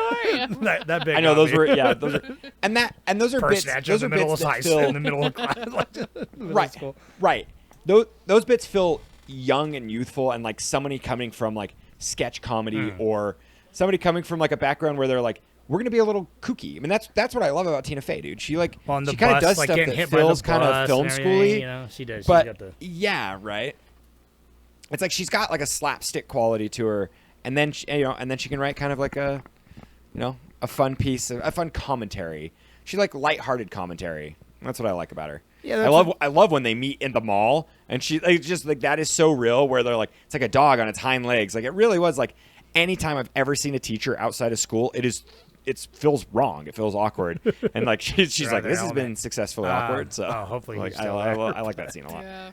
auditorium. that big I know got those me. were those are and those are Purse bits. snatcher Those in are the middle of bits that high fill in the middle of class, like, middle right, school. right. Those bits feel young and youthful, and like somebody coming from like sketch comedy or somebody coming from like a background where they're like, we're gonna be a little kooky. I mean, that's what I love about Tina Fey, dude. She like On the she kind of bus, does like stuff getting that hit by the feels kind of bus film and everything, schooly. you know, she does. She's But got the yeah, right. It's like she's got like a slapstick quality to her, and then she can write kind of like a fun piece, a fun commentary. She like lighthearted commentary. That's what I like about her. Yeah, I love when they meet in the mall, and she like, just like that is so real. Where they're like, it's like a dog on its hind legs. Like it really was like. Anytime I've ever seen a teacher outside of school, it feels wrong. It feels awkward, and like she's Right, like, the this has been element. successfully awkward. So hopefully like, he's I still there. like that scene a lot. Yeah.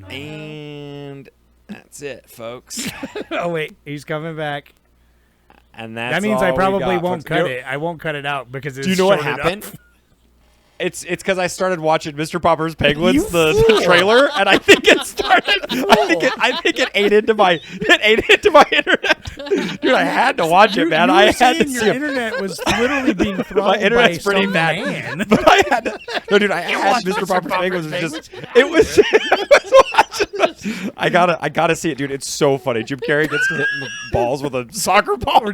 And that's it, folks. Oh wait, he's coming back. And that's That means I all we probably got, won't folks. cut You know- it. I won't cut it out because it's Do you know what short enough. happened? It's because I started watching Mr. Popper's Penguins, You the fool. trailer, and I think it started. I think it ate into my internet. Dude, I had to watch it, man. You I were had to saying see your it. internet was literally being throttled My internet's by pretty some bad. man. But I had to. No, dude, I had watched Mr. Mr. Popper's Popper's Penguins. Was just. It was. I gotta see it, dude. It's so funny. Jim Carrey gets hit in the balls with a soccer ball. We're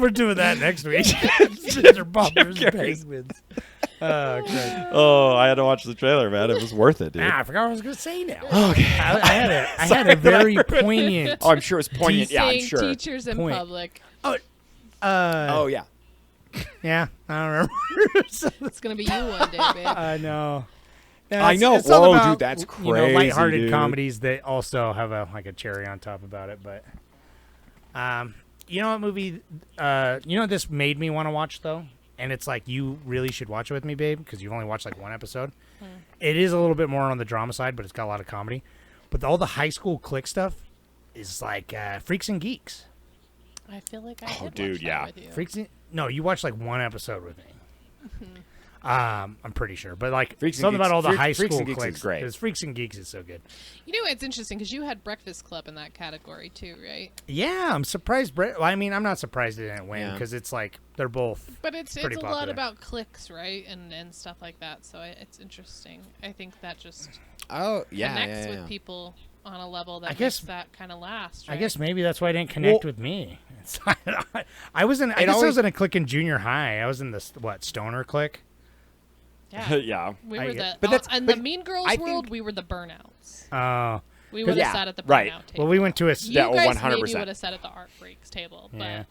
doing that next week. Mr. Popper's Carrey's- Penguins. Okay. Oh, I had to watch the trailer, man. It was worth it, dude. I forgot what I was going to say now. Okay. I had a Sorry that I very ruined it. poignant. Oh, I'm sure it's poignant. Yeah, I'm Saying sure. teachers in Point. public. Oh yeah. Yeah, I don't remember. It's gonna be you one day, babe. I know. I know. It's all Whoa, about, dude, that's You know, crazy, lighthearted dude. comedies that also have a cherry on top about it. But, you know what movie? You know what this made me want to watch though, and it's like you really should watch it with me, babe, because you've only watched like one episode. It is a little bit more on the drama side, but it's got a lot of comedy. But all the high school clique stuff is like Freaks and Geeks. I feel like I did dude, watch that yeah. with you. Freaks and, no, you watched like one episode with me. I'm pretty sure, but like Freaks and something Geeks- about all the Freak- high Freaks school and Geeks is cliques. great. Because Freaks and Geeks is so good. You know, it's interesting because you had Breakfast Club in that category too, right? Yeah, I'm surprised. Well, I mean, I'm not surprised it didn't win Yeah. because it's like they're both. But it's pretty a lot popular. about clicks, right, and stuff like that. So it's interesting. I think that just Oh yeah. connects yeah, with people on a level that I guess- makes that kind of last. I Right? guess maybe that's why it didn't connect with me. I was in. I guess I was in a clique in junior high. I was in this stoner clique. Yeah. Yeah. We I were get- the. but that's- in the but Mean Girls I world, think- we were the burnouts. Oh, We would have Yeah, sat at the burnout right. table. well, we went to a. You Yeah, guys 100%. maybe would have sat at the Art Freaks table, but Yeah.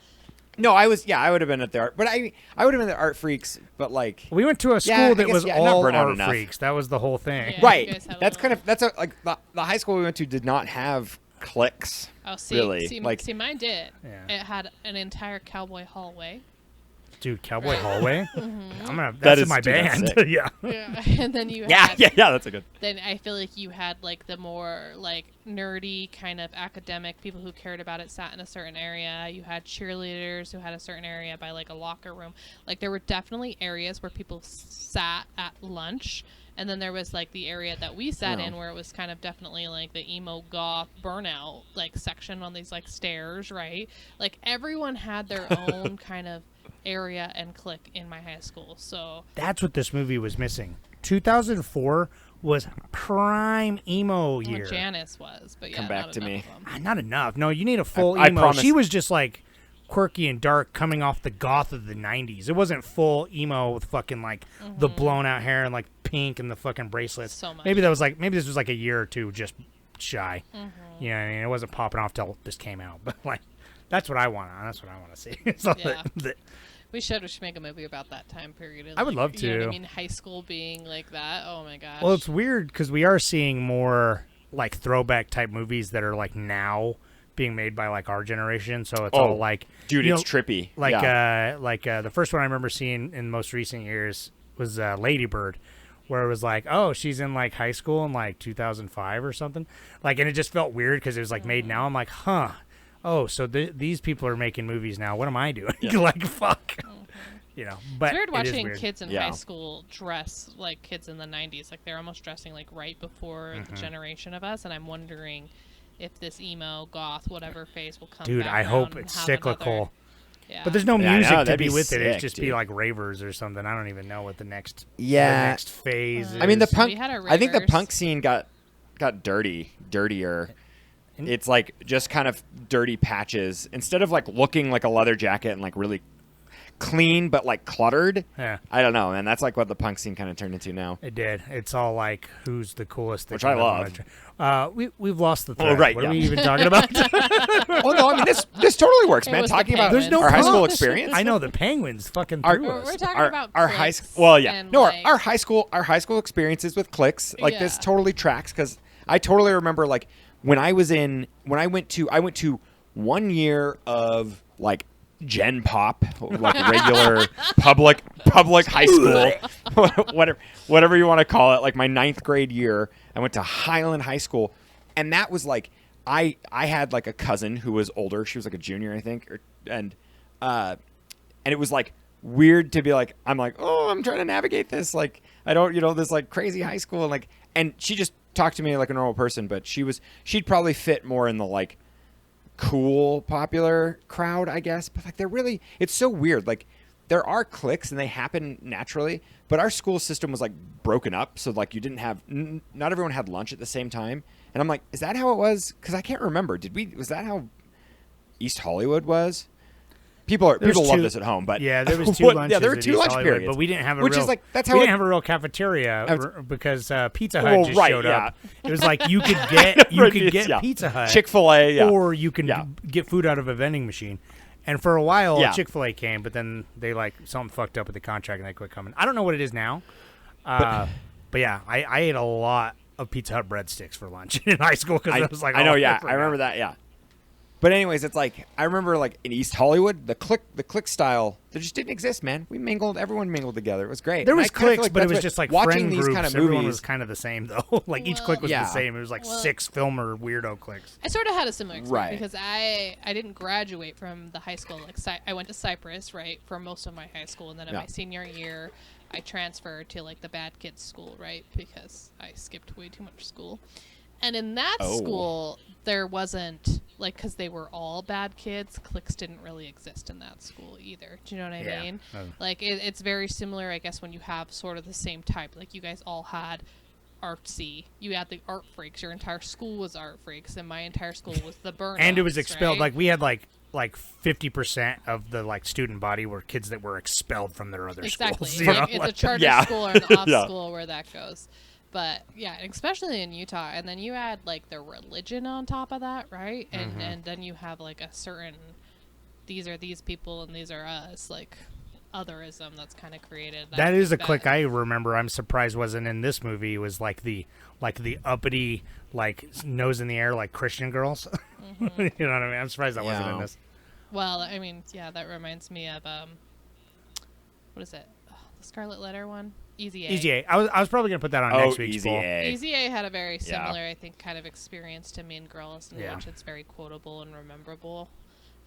No, I would have been at the art, but I would have been at Art Freaks, but like, We went to a school Yeah, I that guess, was yeah, not all burnout art enough. freaks. That was the whole thing. Yeah. you right? guys had a That's little- kind of like the high school we went to did not have cliques. oh, see, really, see, like- see, mine did. Yeah. It had an entire cowboy hallway. Dude, Cowboy Hallway. Mm-hmm. I'm gonna. That That's in is- my dude, that's band. sick. Yeah. Yeah, and then you Yeah, had, yeah, that's a good. Then I feel like you had like the more like nerdy kind of academic people who cared about it sat in a certain area. You had cheerleaders who had a certain area by like a locker room. Like there were definitely areas where people sat at lunch. And then there was like the area that we sat in where it was kind of definitely like the emo goth burnout like section on these like stairs, right? Like everyone had their own kind of area and clique in my high school. So That's what this movie was missing. 2004 was prime emo year. Janice was, but yeah, Come back not to enough me. of them. Not enough. No, you need a full I emo. promise. She was just like quirky and dark coming off the goth of the 90s. It wasn't full emo with fucking like the blown out hair and like pink and the fucking bracelets. So much. Maybe this was like a year or two just shy. You know what I mean? It wasn't popping off till this came out. But like that's what I want. That's what I want to see. So Yeah. that- We should make a movie about that time period. I would love You know what to. I mean, high school being like that. Oh my gosh. well, it's weird because we are seeing more like throwback type movies that are like now being made by like our generation. So it's all like, dude, you it's know, trippy. Like yeah. the first one I remember seeing in most recent years was Lady Bird, where it was like, oh, she's in like high school in like 2005 or something. Like, and it just felt weird because it was like made now. I'm like, huh. Oh, so these people are making movies now. What am I doing? like, fuck. You know, but it's weird it is watching weird. kids in Yeah. high school dress like kids in the 90s. Like they're almost dressing like right before Mm-hmm. the generation of us. And I'm wondering if this emo, goth, whatever phase will come Dude, back I hope around and it's have cyclical. another- yeah. But there's no Yeah, I music know, to that'd be be with it. It'd sick, just be dude. like ravers or something. I don't even know what the next Yeah. phase is. I mean, the So we punk. had our I think the ravers. punk scene got dirtier. It's like just kind of dirty patches instead of like looking like a leather jacket and like really clean, but like cluttered. Yeah. I don't know, man. That's like what the punk scene kind of turned into now. It did. It's all like, who's the coolest? Which I love. We've lost the thread. right, What are yeah. we even talking about? Oh no, I mean this totally works, It man. was the Talking about Penguins. There's no our high school punks. experience. I know the Penguins fucking Our- threw We're us. talking our, about our high cliques school. Well, yeah, and, no, like, our high school experiences with cliques like this Yeah. totally tracks because I totally remember like when I went to 1 year of like Gen Pop, like regular public high school, whatever you want to call it. Like my 9th grade year, I went to Highland High School, and that was like I had like a cousin who was older. She was like a junior, I think, and it was like weird to be like, I'm like, oh, I'm trying to navigate this. Like I don't, this like crazy high school, and she just talked to me like a normal person, but she'd probably fit more in the like cool popular crowd, I guess. But like it's so weird. Like there are cliques and they happen naturally, but our school system was like broken up, so like you didn't have not everyone had lunch at the same time. And I'm like, is that how it was? Because I can't remember. Was that how East Hollywood was? People There was love two- this at home, but Yeah, there was two what- lunches. Yeah, there were at 2 East lunch Hollywood, periods, but we didn't have a which real. is like that's we how didn't have a real cafeteria because Pizza Hut Well, just right, showed up. yeah. It was like you could get Yeah. Pizza Hut, Chick-fil-A, yeah. or you can Yeah. get food out of a vending machine. And for a while, Yeah. Chick-fil-A came, but then they like something fucked up with the contract and they quit coming. I don't know what it is now, but yeah, I ate a lot of Pizza Hut breadsticks for lunch in high school because I was like, I know, oh, yeah, forgot. I remember that, yeah. But anyways, it's like I remember like in East Hollywood, the click style that just didn't exist, man. Everyone mingled together. It was great. There And was I kinda feel cliques, like but it that's was what- just like watching friend these groups. kind of Everyone movies. was kind of the same though. Like each clique was Yeah. the same. It was like 6 filmer weirdo cliques. I sort of had a similar experience Right. because I didn't graduate from the high school. Like I went to Cyprus, right, for most of my high school, and then in Yeah. my senior year, I transferred to like the bad kids school, right, because I skipped way too much school. And in that Oh. school, there wasn't like because they were all bad kids. Cliques didn't really exist in that school either. Do you know what I Yeah. mean? Like it's very similar, I guess, when you have sort of the same type. Like you guys all had artsy. You had the art freaks. Your entire school was art freaks, and my entire school was the burn. And it was expelled. Right? Like we had like 50% of the like student body were kids that were expelled from their other exactly. schools. Like, it's a charter Yeah. school or an off Yeah. school where that goes. But yeah, especially in Utah, and then you add like the religion on top of that, right? And then you have like a certain, these are these people and these are us, like otherism that's kind of created. That is a clique I remember. I'm surprised wasn't in this movie. It was like the uppity, like nose in the air, like Christian girls. You know what I mean? I'm surprised that wasn't in Yeah. this. Well, I mean, yeah, that reminds me of what is it? The Scarlet Letter one, Easy A. Easy A. I was probably gonna put that on next week's Easy poll. A. Easy A had a very similar, I think, kind of experience to Mean Girls, in Yeah. which it's very quotable and rememberable.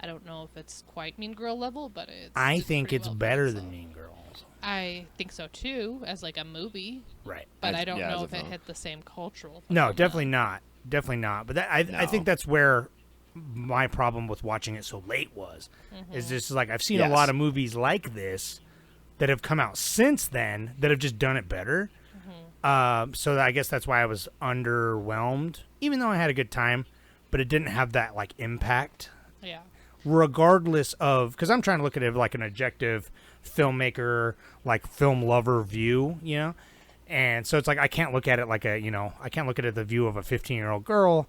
I don't know if it's quite Mean Girl level, but I think pretty it's well better done, than so. Mean Girls. I think so too, as like a movie, Right. but As- I don't yeah, know as a if it film. hit the same cultural. No, phenomenon. definitely not. Definitely not. But that, I No. think that's where my problem with watching it so late was. Is just like I've seen a Yes. lot of movies like this that have come out since then that have just done it better. So I guess that's why I was underwhelmed, even though I had a good time, but it didn't have that like impact. Yeah. Regardless of, because I'm trying to look at it like an objective filmmaker, like film lover view, you know? And so it's like I can't look at it like I can't look at it the view of a 15-year-old girl.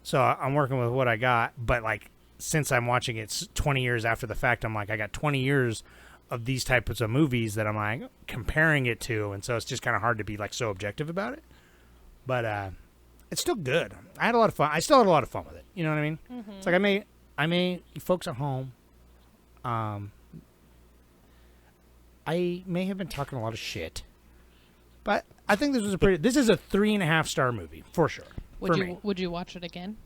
So I'm working with what I got. But like, since I'm watching it 20 years after the fact, I'm like, I got 20 years of these types of movies that I'm like comparing it to. And so it's just kind of hard to be like so objective about it. But it's still good. I had a lot of fun. I still had a lot of fun with it. You know what I mean? It's like I may, you folks at home, I may have been talking a lot of shit, but I think this was this is a 3.5 star movie for sure. Would for you me. would you watch it again?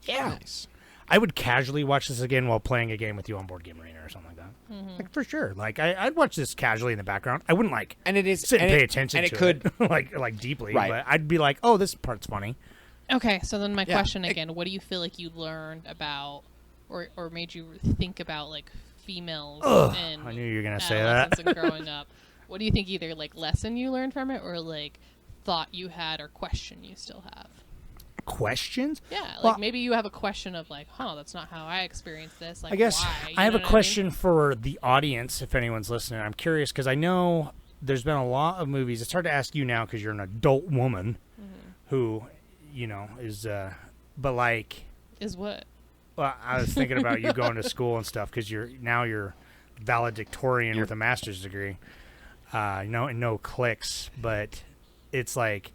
Yeah. Nice. I would casually watch this again while playing a game with you on Board Game Arena or something like that. Like for sure. Like I'd watch this casually in the background. I wouldn't like And it is sit and and pay it- attention and to it could it like deeply, Right. but I'd be like, oh, this part's funny. Okay, so then my Yeah, question again: what do you feel like you learned about, or made you think about like females and I knew you were gonna say that. and growing up? What do you think either like lesson you learned from it, or like thought you had, or question you still have? Questions? Yeah, like Well, maybe you have a question of like, huh, that's not how I experienced this. Like, I guess why? You I have know a what question for the audience, if anyone's listening. I'm curious because I know there's been a lot of movies. It's hard to ask you now because you're an adult woman who, you know, is, but like, Is what? well, I was thinking about you going to school and stuff because you're valedictorian with a master's degree. No clicks, but it's like,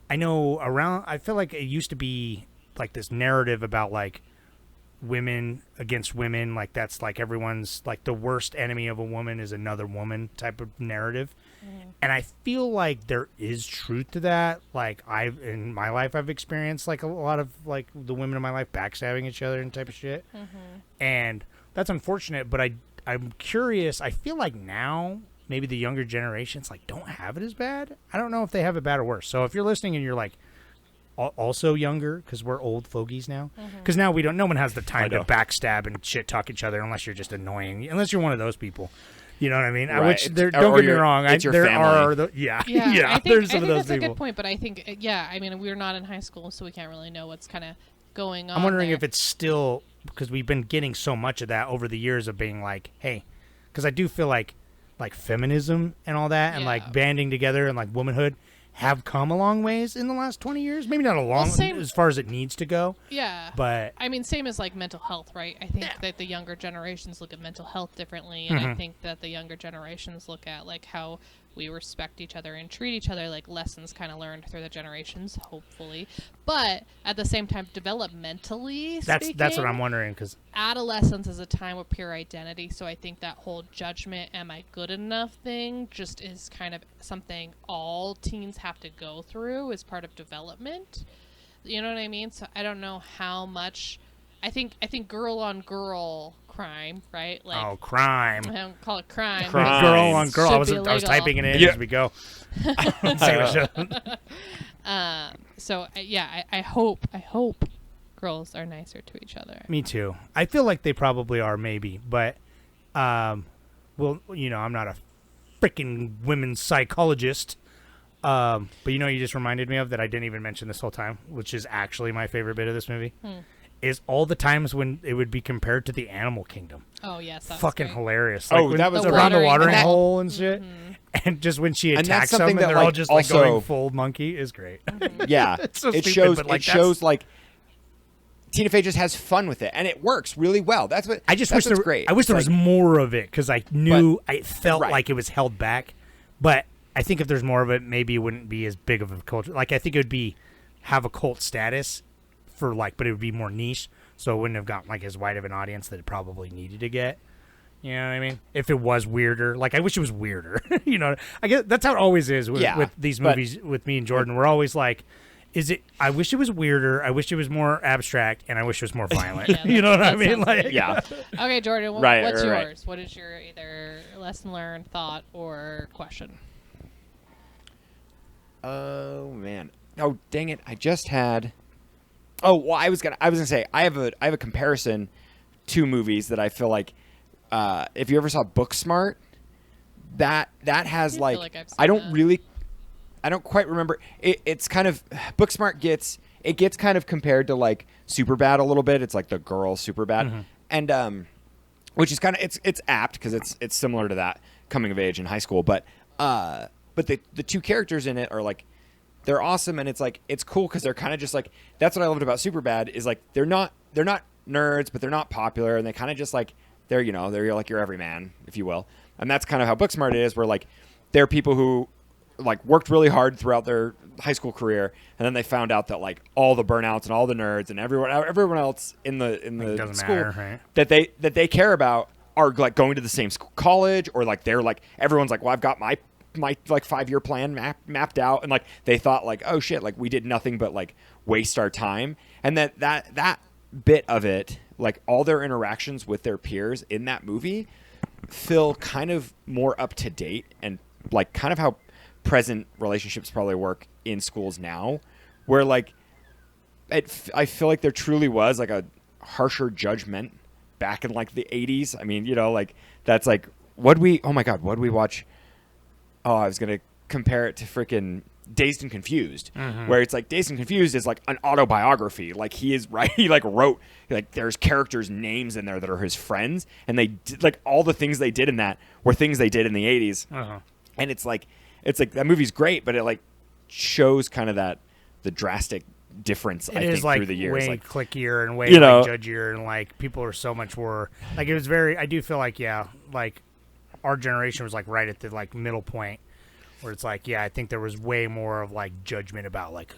I feel like it used to be like this narrative about like women against women, like that's like everyone's like the worst enemy of a woman is another woman type of narrative. And I feel like there is truth to that. Like in my life I've experienced like a lot of like the women in my life backstabbing each other and type of shit. And that's unfortunate, but I'm curious. I feel like now maybe the younger generations like don't have it as bad. I don't know if they have it bad or worse. So if you're listening and you're like also younger, because we're old fogies now, because now no one has the time to backstab and shit talk each other unless you're just annoying, unless you're one of those people. You know what I mean? Right. Which It's- don't or get me your- wrong. it's your there family. are Yeah, I think, there's some I think of those that's a people. good point, but I think, yeah, I mean, we're not in high school, so we can't really know what's kind of going on. I'm wondering there. if it's still because we've been getting so much of that over the years of being like, hey, because I do feel like feminism and all that and Yeah. like banding together and like womanhood have come a long ways in the last 20 years. Maybe not a long same- as far as it needs to go, Yeah. but I mean, same as like mental health, right? I think that the younger generations look at mental health differently, and I think that the younger generations look at like how we respect each other and treat each other, like lessons kind of learned through the generations, hopefully. But at the same time, developmentally that's what speaking, I'm wondering because adolescence is a time of pure identity, so I think that whole judgment, am I good enough thing just is kind of something all teens have to go through as part of development. You know what I mean? So I don't know how much. I think girl on girl crime, right? Like crime. I don't call it crime. Crime. Girl on girl. I was Should be illegal. typing it in Yeah. as we go. So yeah, I hope girls are nicer to each other. Me too. I feel like they probably are, maybe, but well, you know, I'm not a freaking women's psychologist. But you know, you just reminded me of that I didn't even mention this whole time, which is actually my favorite bit of this movie, is all the times when it would be compared to the animal kingdom. Oh yes, that's Fucking great. hilarious. Oh, when that was it's around the watering watering hole. hole and shit. And just when she And that's attacks them something and that, they're all like, just like also- going full monkey is great. Yeah, It's so it stupid, shows. but, like, It shows like Tina Fey just has fun with it, and it works really well. That's what I just that's wish there. what's great. I wish It's there was like- more of it because I knew I felt Right. like it was held back. But I think if there's more of it, maybe it wouldn't be as big of a culture. Like I think it would have a cult status for like, but it would be more niche, so it wouldn't have gotten like as wide of an audience that it probably needed to get. You know what I mean? If it was weirder, like I wish it was weirder. You know, I guess that's how it always is with, Yeah, with these but- movies. With me and Jordan, we're always like, "Is it? I wish it was weirder. I wish it was more abstract, and I wish it was more violent." Yeah, you know what I that mean? sounds Like, good. Yeah. Okay, Jordan, Right, what's right. yours? What is your either lesson learned, thought, or question? Oh man. Oh dang it! I just had. Oh well, I was gonna say I have a comparison to movies that I feel like if you ever saw Booksmart, that has feel like, like I've seen I don't that. really, I don't quite remember. It's kind of Booksmart gets kind of compared to like Superbad a little bit. It's like the girl Superbad, and which is kind of it's apt because it's similar to that coming of age in high school, but the two characters in it are like they're awesome, and it's like it's cool because they're kind of just like that's what I loved about Superbad is like they're not nerds, but they're not popular, and they kind of just like they're like your everyman, if you will, and that's kind of how Booksmart is, where like they're people who like worked really hard throughout their high school career, and then they found out that like all the burnouts and all the nerds and everyone else in the doesn't school matter, right? that they care about are like going to the same school, college, or like they're like everyone's like, well, I've got my like 5-year plan mapped out, and like they thought like, oh shit, like we did nothing but like waste our time, and that bit of it, like all their interactions with their peers in that movie feel kind of more up to date and like kind of how present relationships probably work in schools now, where like I feel like there truly was like a harsher judgment back in like the 80s. I mean, you know, like that's like what'd we watch? Oh, I was going to compare it to freaking Dazed and Confused, where it's like Dazed and Confused is like an autobiography. Like he like wrote, like there's characters' names in there that are his friends, and they did, like all the things they did in that were things they did in the 80s. And it's like that movie's great, but it like shows kind of the drastic difference, I It is think, like through the years. way Like, clickier and way you know- like judgier, and like people are so much more like it was very. I do feel like like our generation was like right at the like middle point where it's like I think there was way more of like judgment about like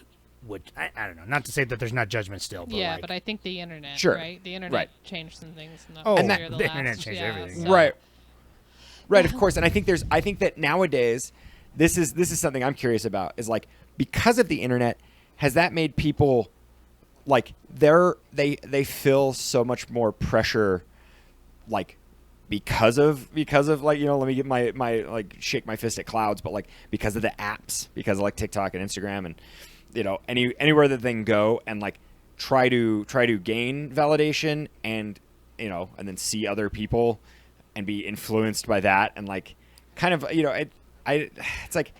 what I don't know. Not to say that there's not judgment still, but Yeah, like, but I think the internet, Sure. right? The internet Right. changed some things. In the Oh, year, and the internet changed everything. so- right, of course. And I think that nowadays this is something I'm curious about, is like because of the internet, has that made people like they feel so much more pressure, like because of like, you know, let me get my like shake my fist at clouds, but like because of the apps, because of like TikTok and Instagram, and you know, anywhere that they can go and like try to gain validation, and you know, and then see other people and be influenced by that, and like kind of, you know, it's like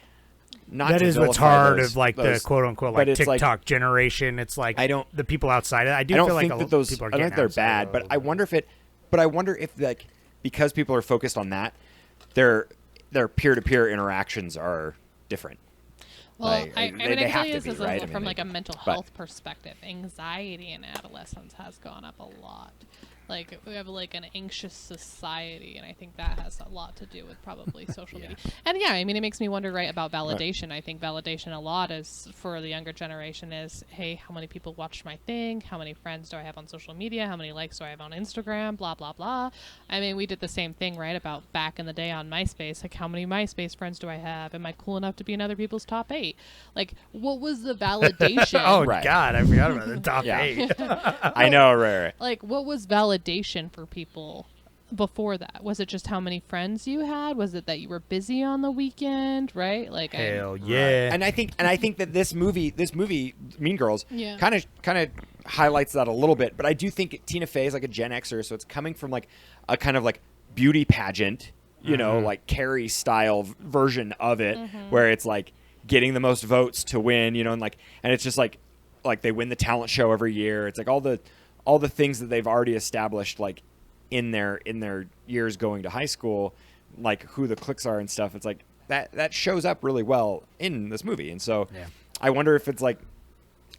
not that to is what's vilify hard those- of like those- the quote unquote but like it's TikTok generation. It's like I don't- the people outside it. I I don't feel think like that those people are I don't getting think they're outside bad, of but it. I wonder if like because people are focused on that, their peer-to-peer interactions are different. Well, Like, I they mean, I can have tell to you this be, is right? I mean, from they- like a mental but- health perspective. Anxiety in adolescence has gone up a lot. Like we have like an anxious society, and I think that has a lot to do with probably social media. And yeah, I mean, it makes me wonder, right, about validation. I think validation a lot is for the younger generation is, hey, how many people watched my thing? How many friends do I have on social media? How many likes do I have on Instagram? Blah blah blah. I mean, we did the same thing, right, about back in the day on MySpace. Like, how many MySpace friends do I have? Am I cool enough to be in other people's top 8? Like, what was the validation? Oh Right. God, I forgot about the top Yeah. 8. I know, right. Like, what was validation for people before that? Was it just how many friends you had? Was it that you were busy on the weekend, right? Like, Hell yeah. And I think that this movie, Mean Girls, Yeah. kind of highlights that a little bit. But I do think Tina Fey is like a Gen Xer, so it's coming from like a kind of like beauty pageant, you know, like Carrie style version of it, where it's like, getting the most votes to win, and it's just like they win the talent show every year. It's like all the things that they've already established like in their years going to high school, like who the cliques are and stuff. It's like that shows up really well in this movie. And so I wonder if it's like,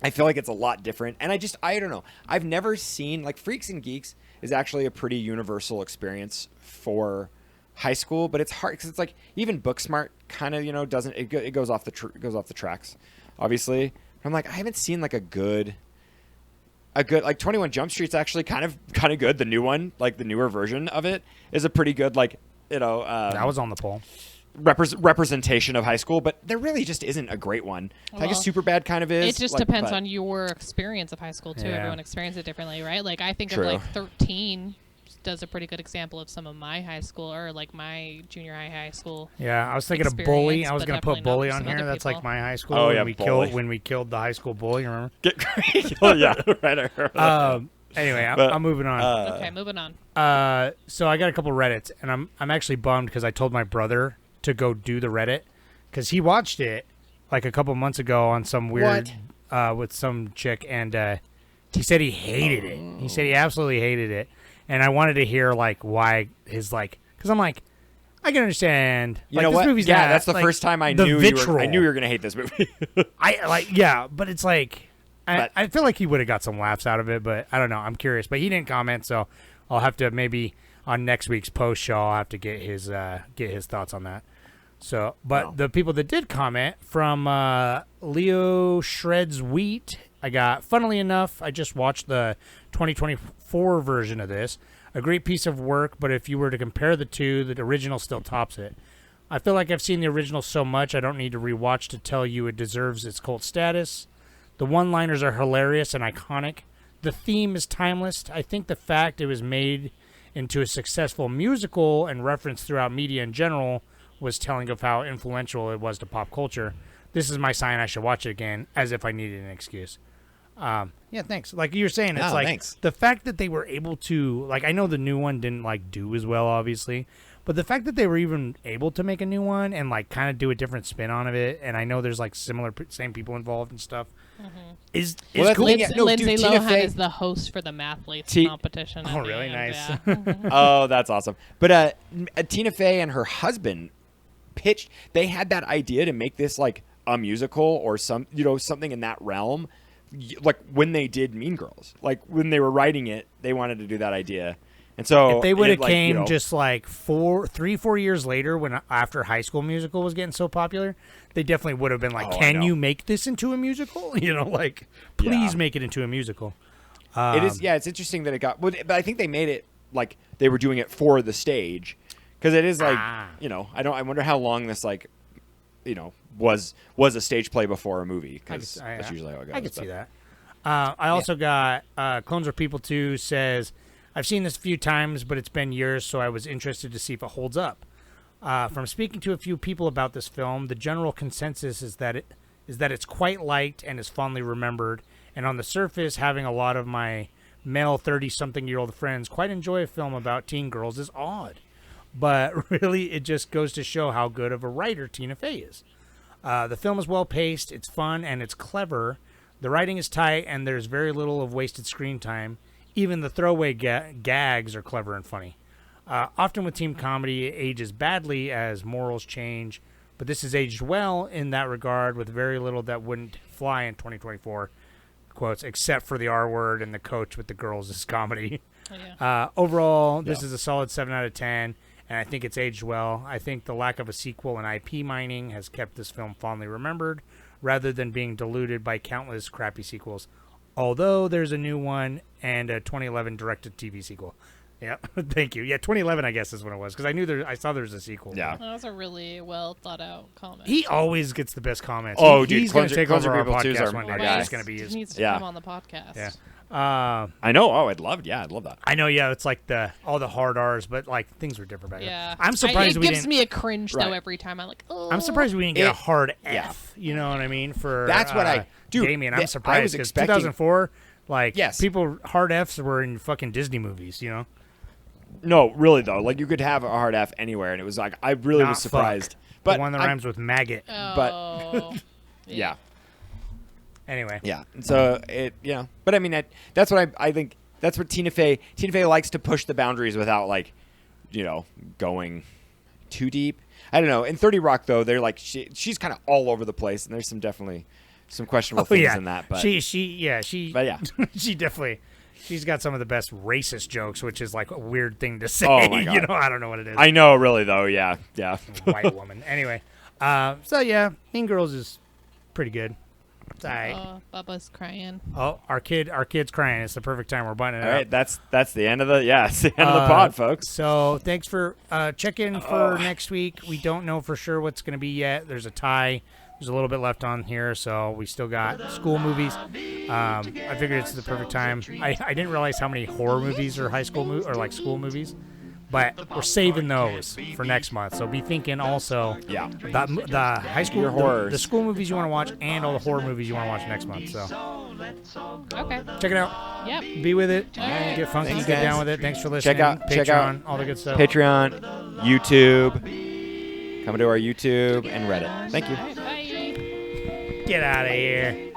I feel like it's a lot different. And I don't know. I've never seen like Freaks and Geeks is actually a pretty universal experience for high school, but it's hard because it's like even Booksmart kind of, doesn't, it goes off the tracks, obviously. I'm like, I haven't seen like a good like 21 Jump Street's actually kind of good. The new one, like the newer version of it is a pretty good, like, that was on the poll. Representation of high school, but there really just isn't a great one. I guess Superbad kind of is. It just depends on your experience of high school too. Everyone experiences it differently, right? Like I think of like 13 does a pretty good example of some of my high school or like my junior high school. Yeah, I was thinking of Bully. I was going to put Bully on here. That's like my high school. Oh yeah, when we killed the high school bully. Remember? Oh yeah, right. Anyway, I'm moving on. Okay, moving on. So I got a couple Reddits, and I'm actually bummed because I told my brother to go do the Reddit because he watched it like a couple months ago on some weird with some chick, and he said he hated it. He said he absolutely hated it, and I wanted to hear like why his like because I'm like I can understand. You know this what? Movie's yeah, not, that's the like, first time I the knew vitriol. I knew you were gonna hate this movie. But it's like. I feel like he would have got some laughs out of it, but I don't know. I'm curious. But he didn't comment, so I'll have to maybe on next week's post show I'll have to get his thoughts on that. So, but the people that did comment from Leo Shreds Wheat, I got. Funnily enough, I just watched the 2024 version of this. A great piece of work, but if you were to compare the two, the original still tops it. I feel like I've seen the original so much I don't need to rewatch to tell you it deserves its cult status. The one-liners are hilarious and iconic. The theme is timeless. I think the fact it was made into a successful musical and referenced throughout media in general was telling of how influential it was to pop culture. This is my sign I should watch it again, as if I needed an excuse. Yeah, thanks. Like you were saying, it's thanks. The fact that they were able to, like, I know the new one didn't like do as well, obviously, but the fact that they were even able to make a new one and like kind of do a different spin on it, and I know there's like same people involved and stuff, is cool. Lindsay Lohan is the host for the Mathletes competition. Oh, really? Nice. Yeah. Oh, that's awesome. But Tina Fey and her husband pitched. They had that idea to make this like a musical or something in that realm. Like when they did Mean Girls, like when they were writing it, they wanted to do that idea. And so if they would have came just like 4 years later, when after High School Musical was getting so popular, they definitely would have been like, "Can you make this into a musical? Like, please make it into a musical." It is, it's interesting that it got, but I think they made it like they were doing it for the stage, because it is like, I wonder how long this like, was a stage play before a movie, because that's usually how it goes. I could see that. I also got Clones Are People 2 says, I've seen this a few times, but it's been years, so I was interested to see if it holds up. From speaking to a few people about this film, the general consensus is that it's quite liked and is fondly remembered. And on the surface, having a lot of my male 30-something-year-old friends quite enjoy a film about teen girls is odd. But really, it just goes to show how good of a writer Tina Fey is. The film is well-paced, it's fun, and it's clever. The writing is tight, and there's very little of wasted screen time. Even the throwaway gags are clever and funny. Often with teen comedy, it ages badly as morals change, but this is aged well in that regard with very little that wouldn't fly in 2024, quotes, except for the R word and the coach with the girls is comedy. Oh, yeah. Overall, this is a solid 7 out of 10, and I think it's aged well. I think the lack of a sequel and IP mining has kept this film fondly remembered, rather than being diluted by countless crappy sequels. Although there's a new one and a 2011 directed-TV sequel. Yeah, thank you. Yeah, 2011, I guess, is when it was, because I saw there was a sequel. Yeah, that was a really well thought out comment. He always gets the best comments. Oh, dude, he's going to take over our People podcast one day. our guy. He's going to be He needs to come on the podcast. Yeah. I know. Oh, I'd love that. I know. Yeah, it's like all the hard R's, but like things were different back then. Yeah, I'm surprised it we gives didn't. me a cringe though every time. I'm like, oh. I'm surprised we didn't get a hard F. You know what I mean? For that's what I do. Damien, I'm surprised because 2004, like, yes, people hard Fs were in fucking Disney movies. You know. No, really though. Like you could have a hard F anywhere, and it was like I really Not was surprised. fuck. But The one that rhymes with maggot. Oh. yeah, Anyway. yeah. So but I mean that's what I think. That's what Tina Fey likes to push the boundaries without like, going too deep. I don't know. In 30 Rock though, they're like she's kind of all over the place, and there's definitely some questionable things in that. But she she definitely. She's got some of the best racist jokes, which is like a weird thing to say. Oh my God. I don't know what it is. I know, really though. Yeah. White woman. Anyway, so yeah, Mean Girls is pretty good. It's all right. Oh, Bubba's crying. Oh, our kid's crying. It's the perfect time. We're buttoning it All up. right, that's the end of the it's the end of the pod, folks. So thanks for checking for next week. We don't know for sure what's going to be yet. There's a tie. There's a little bit left on here, so we still got school movies. I figured it's the perfect time. I didn't realize how many horror movies are high school or like school movies, but we're saving those for next month. So be thinking also, the high school horrors, the school movies you want to watch, and all the horror movies you want to watch next month. So Okay. check it out. Yep. Be with it. right. Get funky. Thanks, Get guys. down with it. Thanks for listening. Check out Patreon, all the good stuff. Patreon, YouTube, come to our YouTube and Reddit. Thank you. All right, bye. Get out of here.